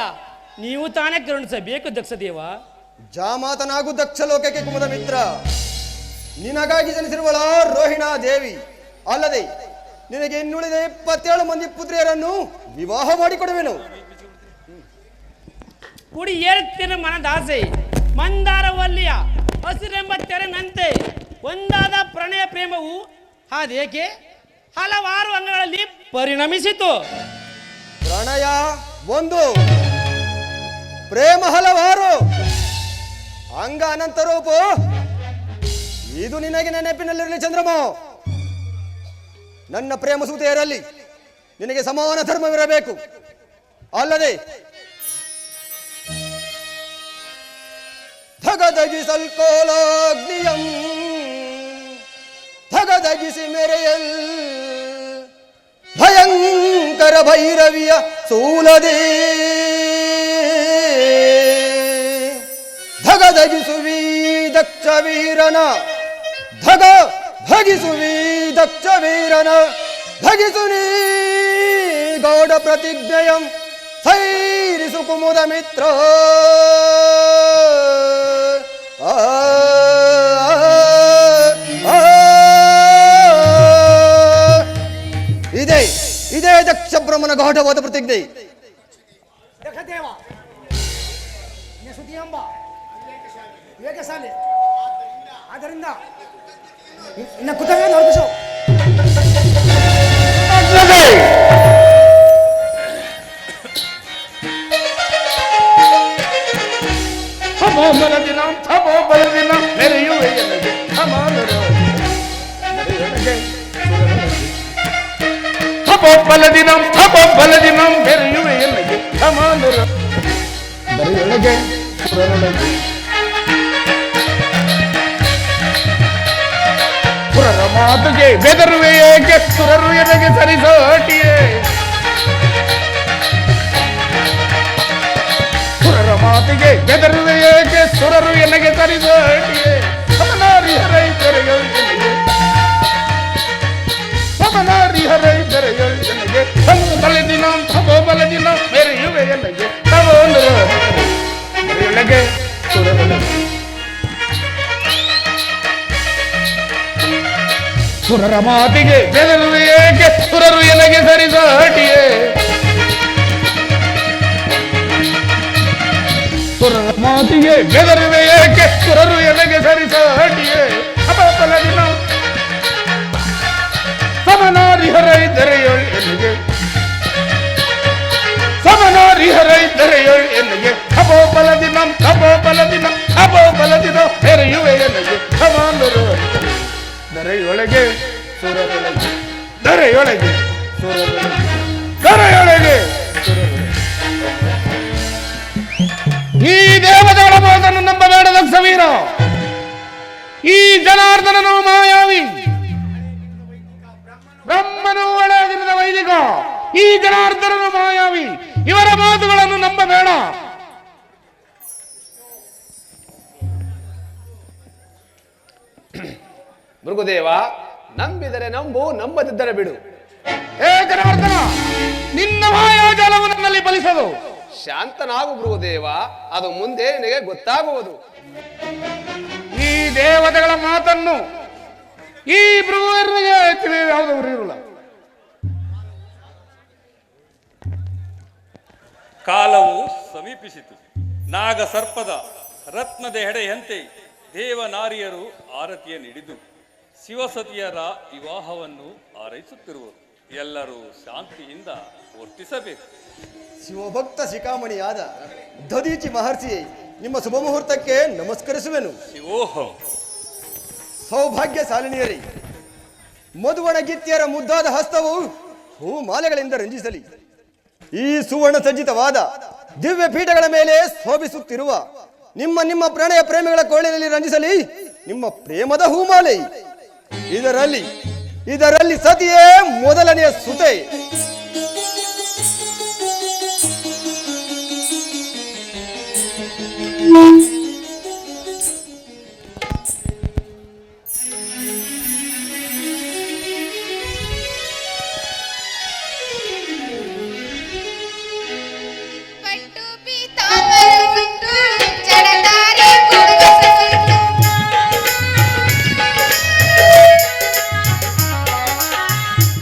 ನೀವು ತಾನೇ ಕರುಣಿಸಬೇಕು ದಕ್ಷದೇವ. ಜಾಮಾತನಾಗು ದಕ್ಷ ಲೋಕಕ್ಕೆ ಕುಮುದ ಮಿತ್ರ. ನಿನಗಾಗಿ ಜನಿಸಿರುವಳ ರೋಹಿಣಾ ದೇವಿ, ಅಲ್ಲದೆ ನಿನಗೆ ಇನ್ನುಳಿದ 27 ಮಂದಿ ಪುತ್ರಿಯರನ್ನು ವಿವಾಹ ಮಾಡಿಕೊಡುವೆನು. ಕುಡಿ ಏರುತ್ತಿರುವ ಮನದಾಸೆ ಮಂದಾರವಲ್ಲಿಯ ಹಸಿರೆಂಬ ತೆರೆನಂತೆ ಒಂದಾದ ಪ್ರಣಯ ಪ್ರೇಮವು ಅದೇಕೆ ಹಲವಾರು ಅಂಗಗಳಲ್ಲಿ ಪರಿಣಮಿಸಿತು. ಪ್ರಣಯ ಒಂದು, ಪ್ರೇಮ ಹಲವಾರು, ಅಂಗ ಅನಂತ ರೂಪ. ಇದು ನಿನಗೆ ನೆನಪಿನಲ್ಲಿರಲಿ ಚಂದ್ರಮ. ನನ್ನ ಪ್ರೇಮ ಸೂತೆಯರಲ್ಲಿ ನಿನಗೆ ಸಮಾನ ಧರ್ಮವಿರಬೇಕು, ಅಲ್ಲದೆ ಧಗಧಗಿಸಲ್ಕೋಲಾಗ್ನಿಯಂ ಧಗಧಗಿಸಿ ಮೆರೆಯಲ್ ಭಯಂಕರ ಭೈರವಿಯ ಸೂಲದೇ ಧಗಧಗಿಸುವಿ ದಕ್ಷ ವೀರನ ಧಗಿಸುವಿ ದಕ್ಷ ವೀರನ ಧಗಿಸು ನೀ ಗೌಡ ಪ್ರತಿಜ್ಞೆಯಂ ಸೈರಿಸು ಕುಮುದ ಮಿತ್ರ. ಇದೇ ದಕ್ಷ ಬ್ರಹ್ಮನ ಗಾಢವಾದ ಪ್ರತಿಜ್ಞೆ. ದೇವ ಸುದ್ದಿ ಎಂಬ ವಿವೇಕಶಾಲಿ. ಆದ್ದರಿಂದ ಇನ್ನ ಕುತವೇ ನೋಡಿಸು. ಥಮೋ ಬಲದಿನ ಥಮೋ ಬಲದಿನ ಮೆರೆಯುವೆ ಎನಗೆ ಥಮಾನರು ಮೆರೆಯೊಳಗೆ ಥಮೋ ಬಲದಿನ ಮೆರೆಯುವೆ ಎನಗೆ ಥಮಾನರು ಮೆರೆಯೊಳಗೆ ಸುರನೊಳಗೆ ಸುರರ ಮಾತುಗೆ ಬೆದರುವೆ ಏಕೆ ಸುರರು ಎನಗೆ ಸರಿಸೋಟಿಯೇ. ಸುರರ ಮಾತಿಗೆ ಬೆದರುವೆ ಏಕೆ ಸುರರು ಎನಗೆ ಸರಿಸೋಟಿಯೇ. ಸಮನಾರಿ ಹರೈ ಬೆರೆಯೊಳಗೆ ಸಮನಾರಿ ಹರೈ ಬೆರೆಯೊಳಗೆ ಥಮೋ ಬಲದಿನ ಮೆರೆಯುವೆ ಎನಗೆ ಥಮಾನರು ಮೆರೆಯೊಳಗೆ ಸುರನೊಳಗೆ ಸುರರ ಮಾತಿಗೆ ಬೆದರುವೆ ಏಕೆ ಸುರರು ಎನಗೆ ಸರಿಸೋಟಿಯೇ. ಸುರರ ಮಾತಿಗೆ ಬೆದರಿವೆ ಏಕೆ ಸುರರು ಎಲೆಗೆ ಸರಿಸ ಹಟಿಯೇ ಅಪಫಲದಿನ ಸಮನಾರಿಹರ ಇದ್ದರೆ ಎಲ್ಲಿಗೆ ಸಮನಾರಿಹರ ಇದ್ದರೆ ಎಲ್ಲಿಗೆ ಅಪೋಬಲದಿನ ಅಪೋಬಲದಿನ ಅಪೋಬಲದಿನ ತೆರೆಯುವೆ ಎಲ್ಲಿಗೆ ಸಮಾನರು ದರೆಯೊಳಗೆ ಸುರರೊಳಗೆ ದರೆಯೊಳಗೆ ಸುರರೊಳಗೆ ದರೆಯೊಳಗೆ ಈ ದೇವತೆಗಳ ಮಾತನ್ನು ನಂಬಬೇಡ ದಕ್ಷವೀರ. ಈ ಜನಾರ್ದನನು ಮಾಯಾವಿ, ಬ್ರಹ್ಮನು ಒಳಗಿರದ ವೈದಿಕ. ಈ ಜನಾರ್ದನನು ಮಾಯಾವಿ, ಇವರ ಮಾತುಗಳನ್ನು ನಂಬಬೇಡ. ಮೃಗುದೇವ, ನಂಬಿದರೆ ನಂಬು, ನಂಬದಿದ್ದರೆ ಬಿಡು. ಹೇ ಜನಾರ್ದನ, ನಿನ್ನ ಮಾಯಾಜಾಲವು ನನ್ನಲ್ಲಿ ಫಲಿಸದು. ಶಾಂತನಾಗು ಮೃಗುದೇವ, ಅದು ಮುಂದೆ ನಿನಗೆ ಗೊತ್ತಾಗುವುದು. ಈ ದೇವತೆಗಳ ಮಾತನ್ನು ಈ ಮೃಗುವರಿಗೆ ಯಾವುದವರು ಇರಲ್ಲ. ಕಾಲವು ಸಮೀಪಿಸಿತು. ನಾಗ ಸರ್ಪದ ರತ್ನದ ಹೆಡೆಯಂತೆ ದೇವನಾರಿಯರು ಆರತಿಯ ನೀಡಿದ್ದು ಶಿವಸತಿಯರ ವಿವಾಹವನ್ನು ಹಾರೈಸುತ್ತಿರುವರು. ಎಲ್ಲರೂ ಶಾಂತಿಯಿಂದ ವರ್ತಿಸಬೇಕು. ಶಿವಭಕ್ತ ಶಿಖಾಮಣಿಯಾದ ದಧೀಚಿ ಮಹರ್ಷಿ, ನಿಮ್ಮ ಶುಭ ಮುಹೂರ್ತಕ್ಕೆ ನಮಸ್ಕರಿಸುವೆನು. ಶಿವೋಹಂ. ಸೌಭಾಗ್ಯಶಾಲಿನಿಯರೇ, ಮಧುವಣಗಿತ್ಯರ ಮುದ್ದಾದ ಹಸ್ತವು ಹೂಮಾಲೆಗಳಿಂದ ರಂಜಿಸಲಿ. ಈ ಸುವರ್ಣ ಸಜ್ಜಿತವಾದ ದಿವ್ಯ ಪೀಠಗಳ ಮೇಲೆ ಶೋಭಿಸುತ್ತಿರುವ ನಿಮ್ಮ ನಿಮ್ಮ ಪ್ರಣಯ ಪ್ರೇಮಿಗಳ ಕೋಳಿನಲ್ಲಿ ರಂಜಿಸಲಿ ನಿಮ್ಮ ಪ್ರೇಮದ ಹೂಮಾಲೆ. ಇದರಲ್ಲಿ ಸತಿಯೇ ಮೊದಲನೆಯ ಸುತೆ.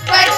But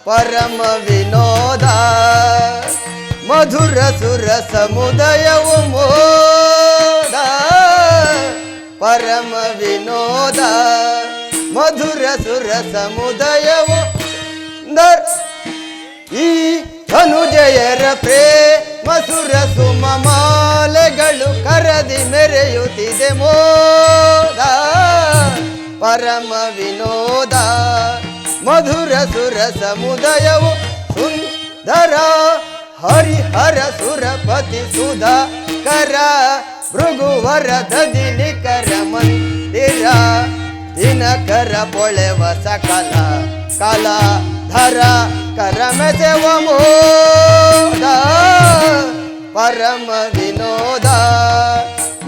ಪರಮ ವಿನೋದ ಮಧುರ ಸುರ ಸಮುದಯವು ಮೋದ ಪರಮ ವಿನೋದ ಮಧುರ ಸುರ ಸಮುದಯವು ಈ ಧನುಜಯರ ಪ್ರೇಮ ಸುರ ಸುಮ ಮಾಲೆಗಳು ಕರದಿ ಮೆರೆಯುತ್ತಿದೆ ಮೋದ ಪರಮ ವಿನೋದ ಮಧುರ ಸುರ ಸಮುದಯವು ಸುಂದರ ಹರಿಹರ ಸುರಪತಿ ಸುಧಾ ಕರ ಭೃಗುವರ ದದಿನಿಕರ ಮಂದಿರ ದಿನಕರ ಪೊಳೆವ ಸಕಲ ಕಲಾ ಧರ ಕರಮೆಸೆವ ಮೋದ ಪರಮ ವಿನೋದ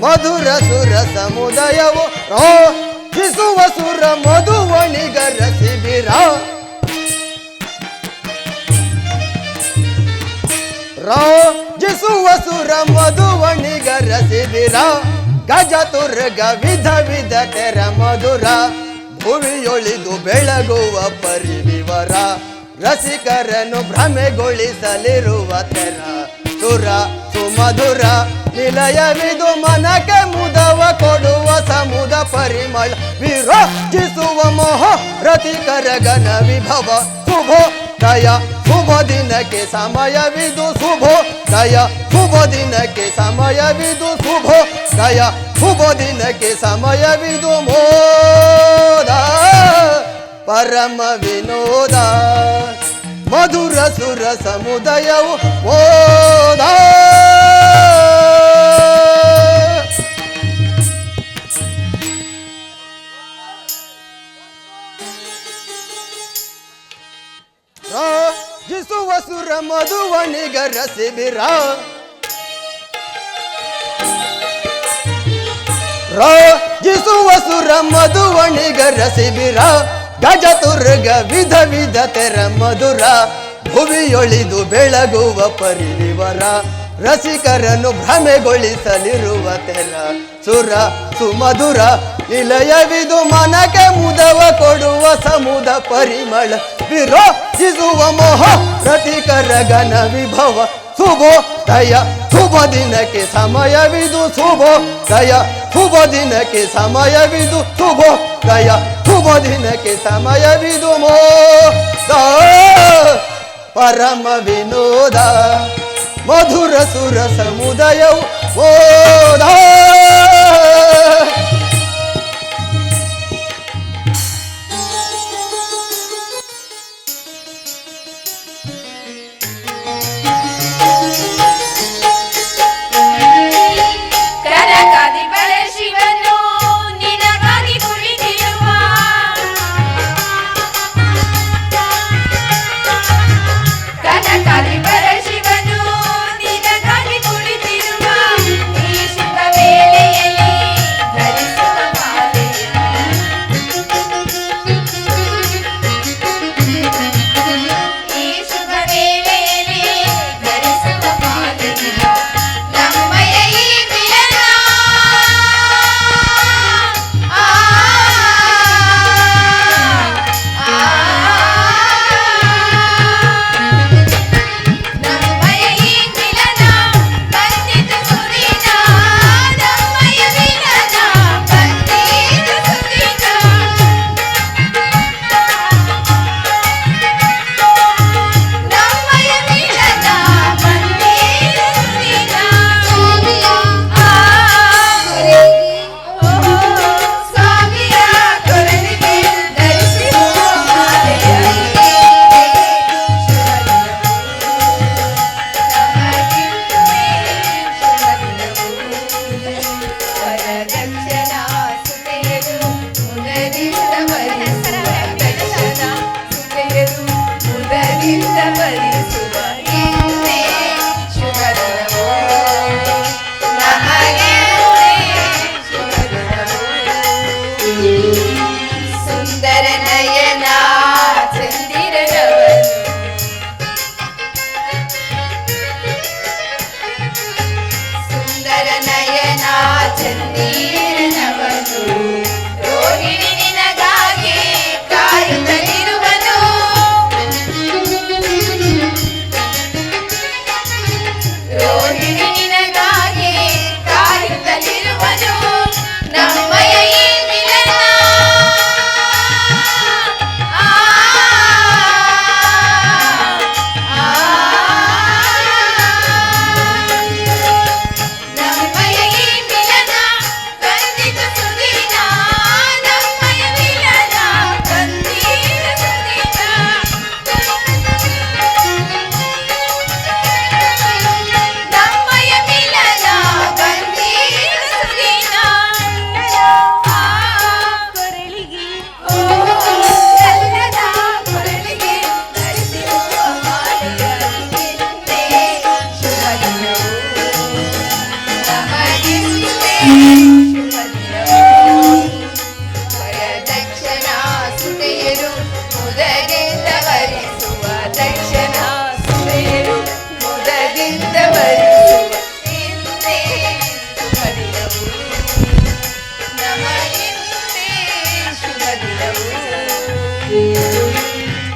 ಮಧುರ ಸುರ ಸಮುದಯವು ರೋಧಿಸುವ ಸುರ ಮಧುವಣಿಗರ ಶಿಬಿರ ರಾಜಿಸುವ ಸುರ ಮಧುವಣಿಗರ ಶಿಬಿರ ಗಜತುರ್ಗ ವಿಧ ವಿಧ ತೆರ ಮಧುರ ಭುವಿಯೊಳಿದು ಬೆಳಗುವ ಪರಿವಿವರ ರಸಿಕರನ್ನು ಭ್ರಮೆಗೊಳಿಸಲಿರುವ ತೆರ ಸುರ ಸುಮಧುರ ನಿಲಯವಿದು ಮನಕ್ಕೆ ಮುದವ ಕೊಡುವ ಸಮುದ ಪರಿಮಳ ವಿರೋಜಿಸುವ ಮೋಹ ರತಿಕರ ಗಣ ವಿಭವ ಶುಭೋ ದಯ ಶುಭ ದಿನಕ್ಕೆ ಸಮಯವಿದು ಶುಭೋ ದಯ ಶುಭ ದಿನಕ್ಕೆ ಸಮಯವಿದು ಶುಭೋ ದಯ ಶುಭ ದಿನಕ್ಕೆ ಸಮಯವಿದು ಮೋದ ಪರಮ ವಿನೋದ ಮಧುರ ಸುರ ಸಮುದಯವು ಮೋದ ರಾಜಿಸುವ ಸುರ ಮಧುವಣಿಗರ ಶಿಬಿರ ರಾಜಿಸುವ ಸುರ ಮಧುವಣಿಗರ ಶಿಬಿರ ಗಜತುರ್ಗ ವಿಧ ವಿಧ ತೆರ ಮಧುರ ಭುವಿಯೊಳಿದು ಬೆಳಗುವ ಪರಿವಿವರ ರಸಿಕರನ್ನು ಭ್ರಮೆಗೊಳಿಸಲಿರುವ ತೆರ ಸುರ ಸುಮಧುರ ನಿಲಯವಿದು ಮನಕ್ಕೆ ಮುದವ ಕೊಡುವ ಸಮುದ ಪರಿಮಳ ವಿರೋಧಿಸುವ ಮೋಹ ರತಿಕರ ಗಣ ವಿಭವ ಶುಭೋ ದಯ ಶುಭ ದಿನಕ್ಕೆ ಸಮಯವಿದು ಶುಭೋ ದಯ ಶುಭ ದಿನಕ್ಕೆ ಸಮಯವಿದು ಶುಭೋ ದಯ ಶುಭ ದಿನಕ್ಕೆ ಸಮಯವಿದು ಮೋದ ಪರಮ ವಿನೋದ ಮಧುರ ಸುರ ಸಮುದಯವು ಮೋದ ವೇಳೆಯಲ್ಲಿ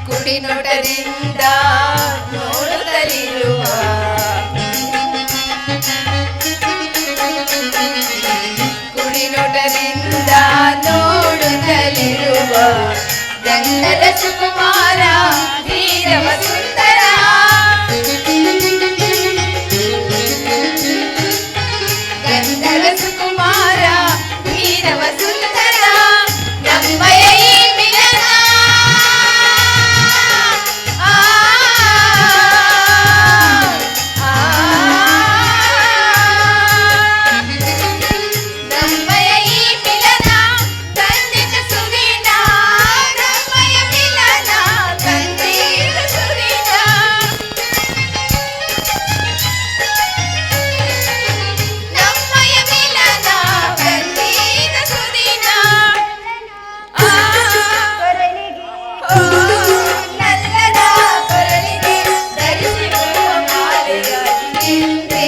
ಕುಡಿನೋಟದಿಂದ ನೋಡುತ್ತಲಿರುವ ಕುಡಿನೋಟದಿಂದ ನೋಡುತ್ತಲಿರುವ ಗಂಧದ ಸುಕುಮಾರ ವೀರವ ಸುಂದರ ಗಂಧದ ಸುಕುಮಾರ ವೀರವ ಸುಂದರ ನಮ್ಮಯ ಈ ಮಿಲನ ನಮ್ಮಯ ಈ ಮಿಲನ ತಂದಿದ ಸುದಿನ ನಮ್ಮಯ ಮಿಲನ ತಂದಿದ ಸುದಿನ ನಮ್ಮಯ ಮಿಲನ ತಂದಿದ ಸುದಿನ ನಲ್ಲನ ಕೊರಳಿಗೆ ಧರಿಸಿರುವ ಮಾಲೆಯ ಹಿಂದೆ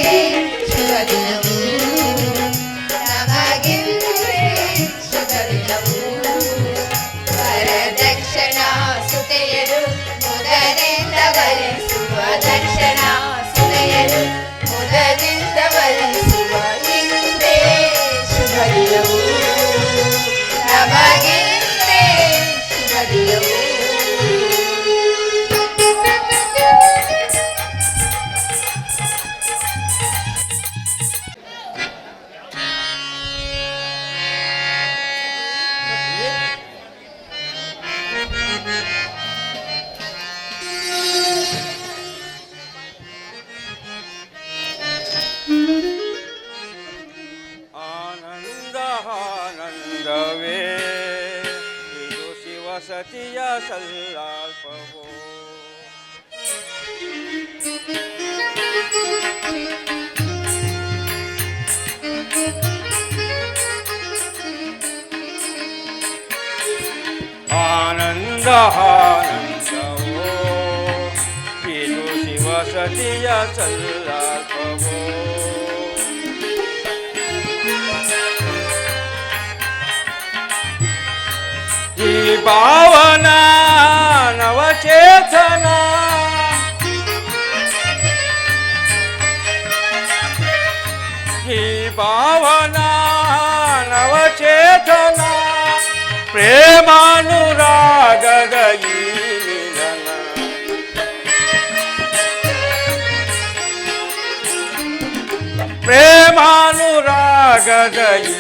ಶುಭ ದಿನವು ನಮಗೆಂದೇ ಶುಭ ದಿನವು ವರದಕ್ಷಿಣ ಸುತೆಯರು ಮುದದಿಂದ ಬಲಿಸುವ ದಕ್ಷಿಣ ಸುತೆಯರು ಮುದದಿಂದ ಬಲಿಸುವ ಹಿಂದೆ ಶುಭ ದಿನವು ನಮಗೆಂದೇ ಶುಭ ದಿನವು ಆನಂದ ಆನಂದವೇ ಇದು ಶಿವಸತಿಯ ಸಲ್ಲಾಲ್ಪವೋ ಆನಂದ ಆನಂದವೋ ಇದು ಶಿವಸತಿಯ ಸಲ್ಲಾಲ್ಪವೋ ಈ ಭಾವನ ನವಚೇತನ ಈ ಭಾವನ ನವಚೇತನ ಪ್ರೇಮಾನುರಾಗದ ಈ ಮಿಲನ ಪ್ರೇಮಾನುರಾಗದ ಈ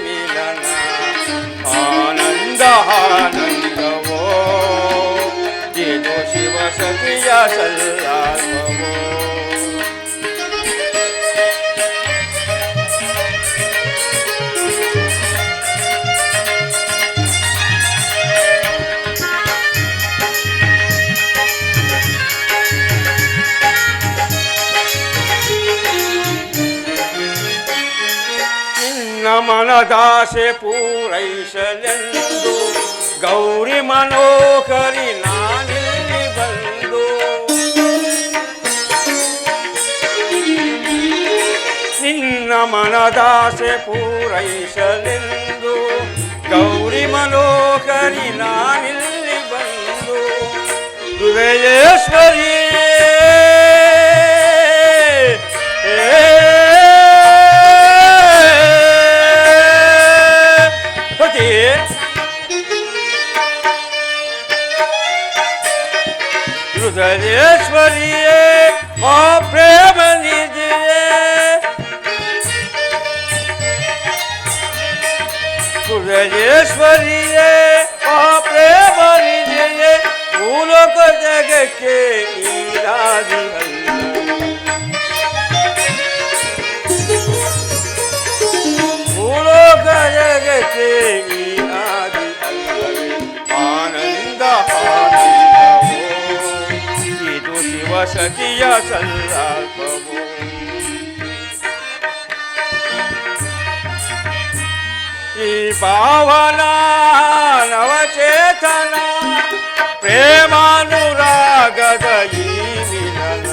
ಮಿಲನ ಆನಂದ ಆನಂದವೋ ಇದು ಶಿವಸತಿಯ ಸಲ್ಲಾಲ್ಪವೋ ನಿನ್ನ ಮನದಾಸೆ ಪೂರೈಸಲೆಂದು ಗೌರಿ ಮನೋಹರಿ ನಾನಿಲ್ಲಿ ಬಂದು ನಿನ್ನ ಮನದಾಸೆ ಪೂರೈಸಲೆಂದು ಗೌರಿ ಮನೋಹರಿ ನಾನಿಲ್ಲಿ ಬಂದು ಹೃದಯೇಶ್ವರಿ ಹೃದಯೇಶ್ವರಿಯೇ ಆ ಪ್ರೇಮ ನಿಧಿಯೇ ಹೃದಯೇಶ್ವರಿಯೇ ಆ ಪ್ರೇಮ ನಿಧಿಯೇ ಮೂಲಕ ಜಗಕ್ಕೆ ಈರಾದಿಯಲ್ಲ ಮೂಲಕ ಜಗಕ್ಕೆ ಈರಾದಿ ಅಲ್ಲವೇ ಆನಂದ ಆನಂದವೋ ಇದು ಶಿವಸತಿಯ ಸಲ್ಲಾಲ್ಪವೋ ಈ ಭಾವನ ನವಚೇತನ ಪ್ರೇಮಾನುರಾಗದ ಈ ಮಿಲನ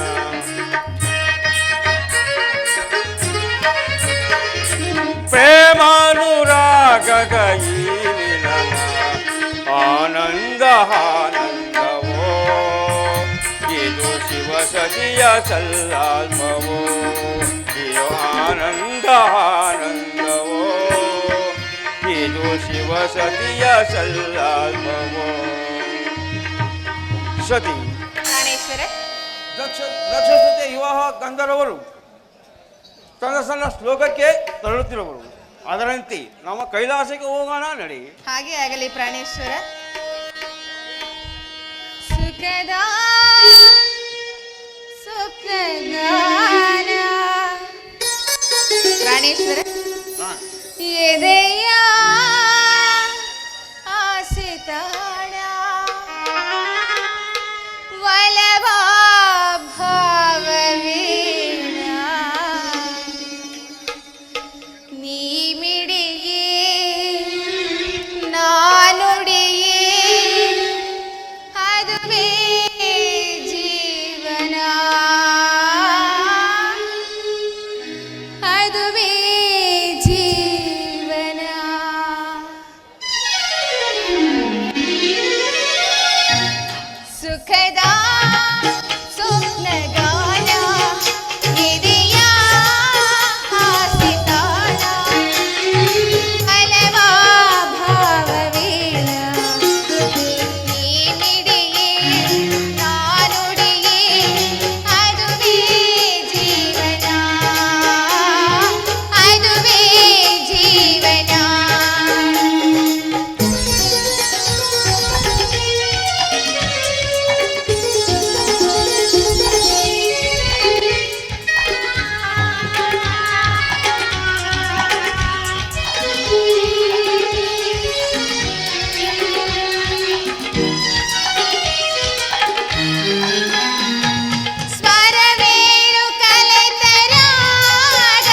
ಪ್ರೇಮಾನುರಾಗದ ಈ ಮಿಲನ ಆನಂದ ಆನಂದವೋ ಇದು ಶಿವಸತಿಯ ಸಲ್ಲಾಲ್ಮವೋ ಇದು ಆನಂದವೋ ಇದು ಶಿವಸತಿಯ ಸಲ್ಲಾಲ್ಮವೋ. ಸತಿ ಪ್ರಾಣೇಶ್ವರ, ದಕ್ಷತೆ ವಿವಾಹ ಗಂಧರ್ವರು ತನ್ನ ಸಣ್ಣ ಶ್ಲೋಕಕ್ಕೆ ತರಳುತ್ತಿರುವರು. ಅದರಂತೆ ನಮ್ಮ ಕೈಲಾಸಕ್ಕೆ ಹೋಗೋಣ ನಡಿ. ಹಾಗೆ ಆಗಲಿ ಪ್ರಾಣೇಶ್ವರ. ಸುಖದ ಸುಖಗಾನ ಪ್ರಾಣೇಶ್ವರ, ಎದೆಯ ಆಸಿತಾಣ ವಲಭ ಭಾವವೀಣ ನೀ ಮಿಡಿಯೇ ನಾನುಡಿಯೇ ಅದುವೇ ಜೀವನ ಅದುವೇ ಜೀವನ. ಸುಖದ ಸ್ವಪ್ನಗಾನ ಎದೆಯ ಹಾಸಿತಾನ ಹಲವ ಭಾವವೀಣ ನೀ ಮಿಡಿಯೇ ನಾನುಡಿಯೇ ಅದುವೇ ಜೀವನ ಅದುವೇ ಜೀವನ. ಸ್ವರವೇಣು ಕಲೆತರಾಗ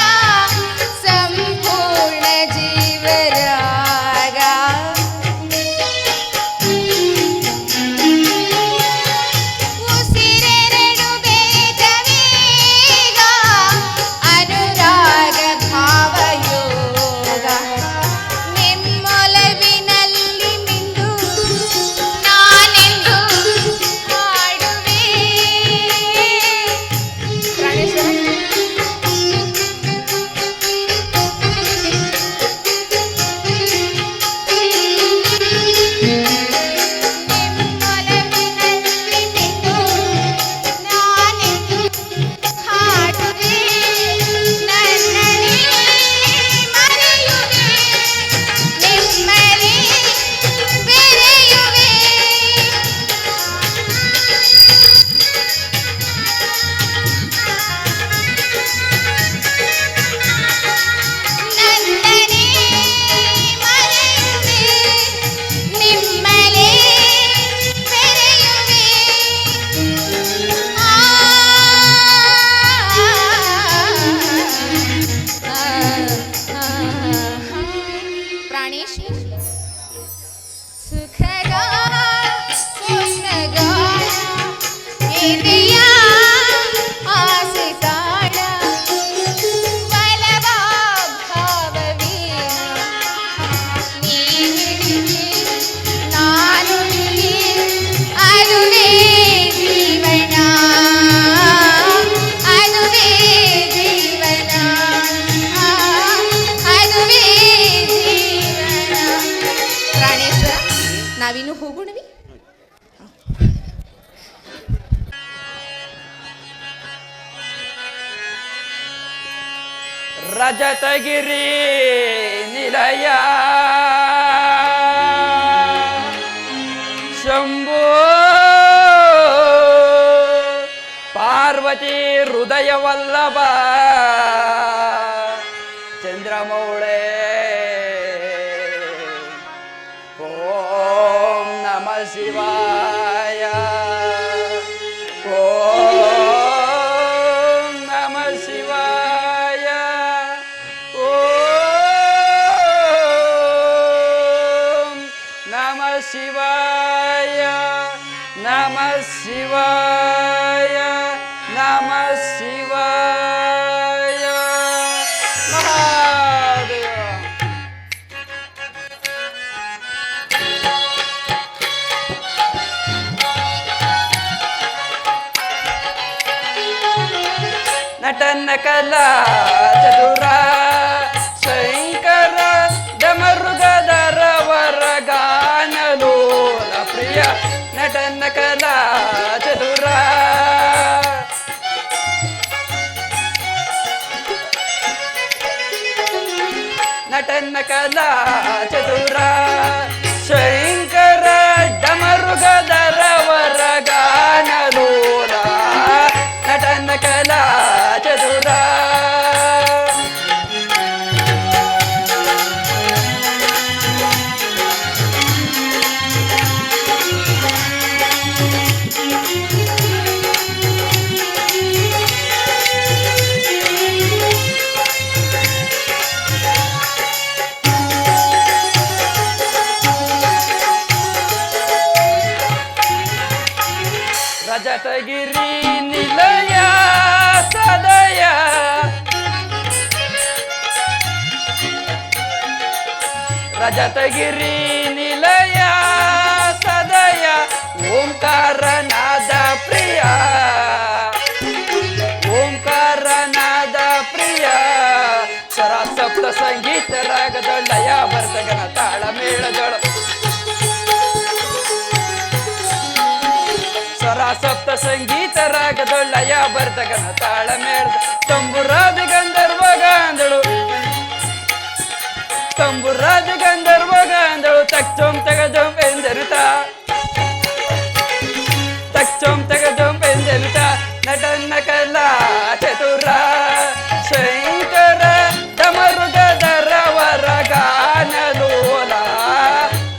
ಸಂಪೂರ್ಣ ಜೀವರಾಗ ಉಸಿರೆರಡು ಬೇಜವೇಗ ಅನುರಾಗ ಭಾವಯೋಗ ನಿಮ್ಮೊಲವಿನಲ್ಲಿ ಮಿಂದು ನಾನೆಂದು ಹಾಡುವೆ. ನಿಮ್ಮೊಲವಿನಲ್ಲಿ ಮಿಂದು ನಾನೆಂದು ಹಾಡುವೆ. ನನ್ನನ್ನೇ ಮರೆಯುವೆ ನಿಮ್ಮಲ್ಲಿ ಬೆರೆಯುವೆ. ನನ್ನನ್ನೇ ಮರೆಯುವೆ ನಿಮ್ಮಲ್ಲಿ ಬೆರೆಯುವೆ. ಪ್ರಾಣೇಶ್ ಸುಖದ ಸ್ವಪ್ನಗಾನ ಎದೆಯ ಆಸಿತಾಣ ವಲಭ ಭಾವವೀಣ ನೀ ಮಿಡಿಯೇ ನಾನುಡಿಯೇ ಅದುವೇ ಜೀವನ ಅದುವೇ ಜೀವನ ಅದುವೇ ಜೀವನ. ಪ್ರಾಣೇಶ್ವರ, ನಾವಿನ್ನು ಹೋಗೋಣವಿ. ರಜತಗಿರಿ ನಿಲಯ ಶಂಭೋ ಪಾರ್ವತಿ ಹೃದಯ ವಲ್ಲಭ ಚಂದ್ರಮೌಳೆ ಓಂ ನಮಃ ಶಿವಾಯ ಓಂ ನಮಃ ಶಿವಾಯ ಓಂ ನಮಃ ಶಿವಾಯ ನಮಃ ಶಿವಾಯ ನಮಃ ಶಿವಾಯ ಮಹಾದೇವ. ನಟನ ಕಲಾ ಚತುರ ಶಂಕರ ಡಮರುಗದರವರ ಗಾನಲೋಲ ಪ್ರಿಯ ನಟನ ಕಲಾ ಚತುರ ನಟನ ಕಲಾ ಚತುರ ಶಂಕರ ಡಮರುಗದರವರ ಗಾನಲೋಲ ನಟನ ಕಲಾ ಚತುರ ರಜತಗಿರಿ ನಿಲಯ ಸದಯ ರಜತಗಿರಿ ನಿಲಯ ಸದಯ ಓಂಕಾರನಾದ ಪ್ರಿಯ ಓಂಕಾರನಾದ ಪ್ರಿಯ ಸರ ಸಪ್ತ ಸಂಗೀತ ರಾಗದೊಳ್ಳಯ ಬರ್ತಗನ ತಾಳ ಮೇಳದೊಳ ಸ್ವರ ಸಪ್ತ ಸಂಗೀತ ರಾಗದೊಳ್ಳಯ ಬರ್ತಗನ ತಾಳ ಮೇಳದ ತಂಬುರಾದ ಗಂಧರ್ವ ಗಾಂಧಳು ತಂಬುರಾದ ಗಂಧರ್ವ ಗಾಂಧಳು ತಕ್ಚೋಂ ತಗಜೋಂ ಎಂದರುತ ತಕ್ಚೋಂ ತಗಜೋಂ ಎಂದರುತ ನಟನ ಕಲಾ ಚತುರ ಶಂಕರ ಡಮರುಗದರವರ ಗಾನಲೋಲ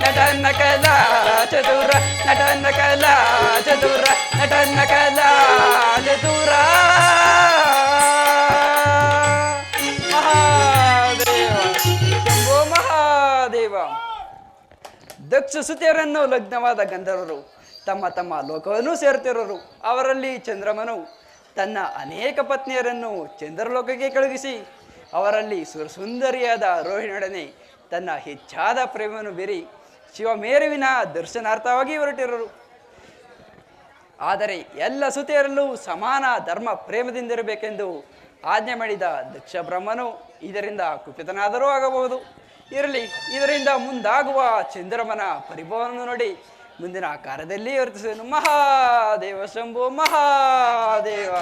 ನಟನ ಕಲಾ ಚತುರ ನಟನ ಕಲಾ ಚತುರ ನಟನ ಕಲಾ ಚತುರ ಮಹಾದೇವ ಶಂಭೋ ಮಹಾದೇವ. ದಕ್ಷ ಸುತಿಯರನ್ನು ಲಗ್ನವಾದ ಗಂಧರ್ವರು ತಮ್ಮ ತಮ್ಮ ಲೋಕವನ್ನು ಸೇರುತ್ತಿರೋರು. ಅವರಲ್ಲಿ ಚಂದ್ರಮನು ತನ್ನ ಅನೇಕ ಪತ್ನಿಯರನ್ನು ಚಂದ್ರಲೋಕಕ್ಕೆ ಕಳುಹಿಸಿ ಅವರಲ್ಲಿ ಸುಂದರಿಯಾದ ರೋಹಿಣಿಯೊಡನೆ ತನ್ನ ಹೆಚ್ಚಾದ ಪ್ರೇಮವನ್ನು ಬೀರಿ ಶಿವಮೇರುವಿನ ದರ್ಶನಾರ್ಥವಾಗಿ ಹೊರಟಿರೋರು. ಆದರೆ ಎಲ್ಲ ಸುತಿಯರಲ್ಲೂ ಸಮಾನ ಧರ್ಮ ಪ್ರೇಮದಿಂದಿರಬೇಕೆಂದು ಆಜ್ಞೆ ಮಾಡಿದ ದಕ್ಷ ಬ್ರಹ್ಮನು ಇದರಿಂದ ಕುಪಿತನಾದರೂ ಆಗಬಹುದು. ಇರಲಿ, ಇದರಿಂದ ಮುಂದಾಗುವ ಚಂದ್ರಮನ ಪರಿಭವವನ್ನು ನೋಡಿ ಮುಂದಿನ ಕಾರ್ಯದಲ್ಲಿ ವರ್ತಿಸುವನು. ಮಹಾದೇವ ಶಂಭೋ ಮಹಾದೇವ.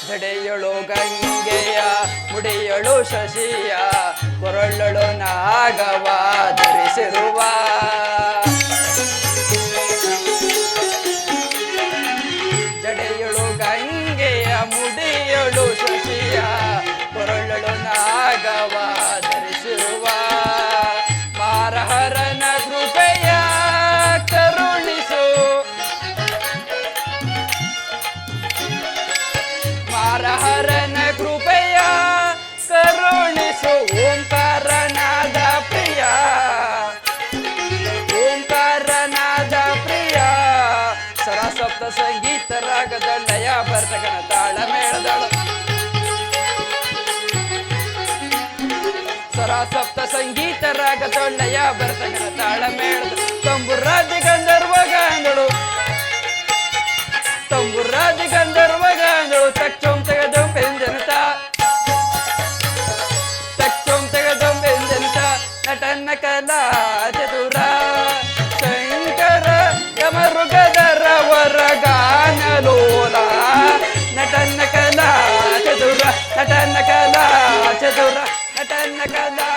ಜಡೆಯಳು ಗಂಗೆಯ ಮುಡಿಯಳು ಶಶಿಯ ಕೊರಳಳು ನಾಗವ ಧರಿಸಿರುವ ಜಡೆಯಳು ಗಂಗೆಯ ಮುಡಿಯಳು ಶಶಿಯ ಕೊರಳಳು ನಾಗವ ಧರಿಸಿರುವ ಮಾರಹರನ ಕೃಪೆಯ ಕರುಣಿಸು ಮಾರಹರನ ಕೃಪೆಯ ಕರುಣಿಸು ಓಂಕಾರನಾದ ಪ್ರಿಯ ಓಂಕಾರನಾದ ಪ್ರಿಯ ಸರಸಪ್ತ ಸಂಗೀತ ರಾಗದೊಳ್ಳಯ ಬರ್ತಗನ ತಾಳ ಮೇಳದಳು ಸರಸಪ್ತ ಸಂಗೀತ ರಾಗದೊಳ್ಳಯ ಬರ್ತಗನ ತಾಳ ಮೇಳದ ತಂಬುರಾದ ಗಂಧರ್ವ ಗಾಂಧಳು ತಂಬುರಾದ ಗಂಧರ್ವ ಗಾಂಧಳು ತಕ್ಚೋಂ ತೆಗೆದೋಂ ಎಂದೆನುತ ತಕ್ಚೋಂ ತೆಗೆದೋಂ ಎಂದೆನುತ ನಟನ ಕಲಾ ಚತುರ ಶಂಕರ ಡಮರುಗದರವರ ಗಾನಲೋಲ ನಟನ ಕಲಾ ಚತುರ ನಟನ ಕಲಾ ಚತುರ ನಟನ ಕಲಾ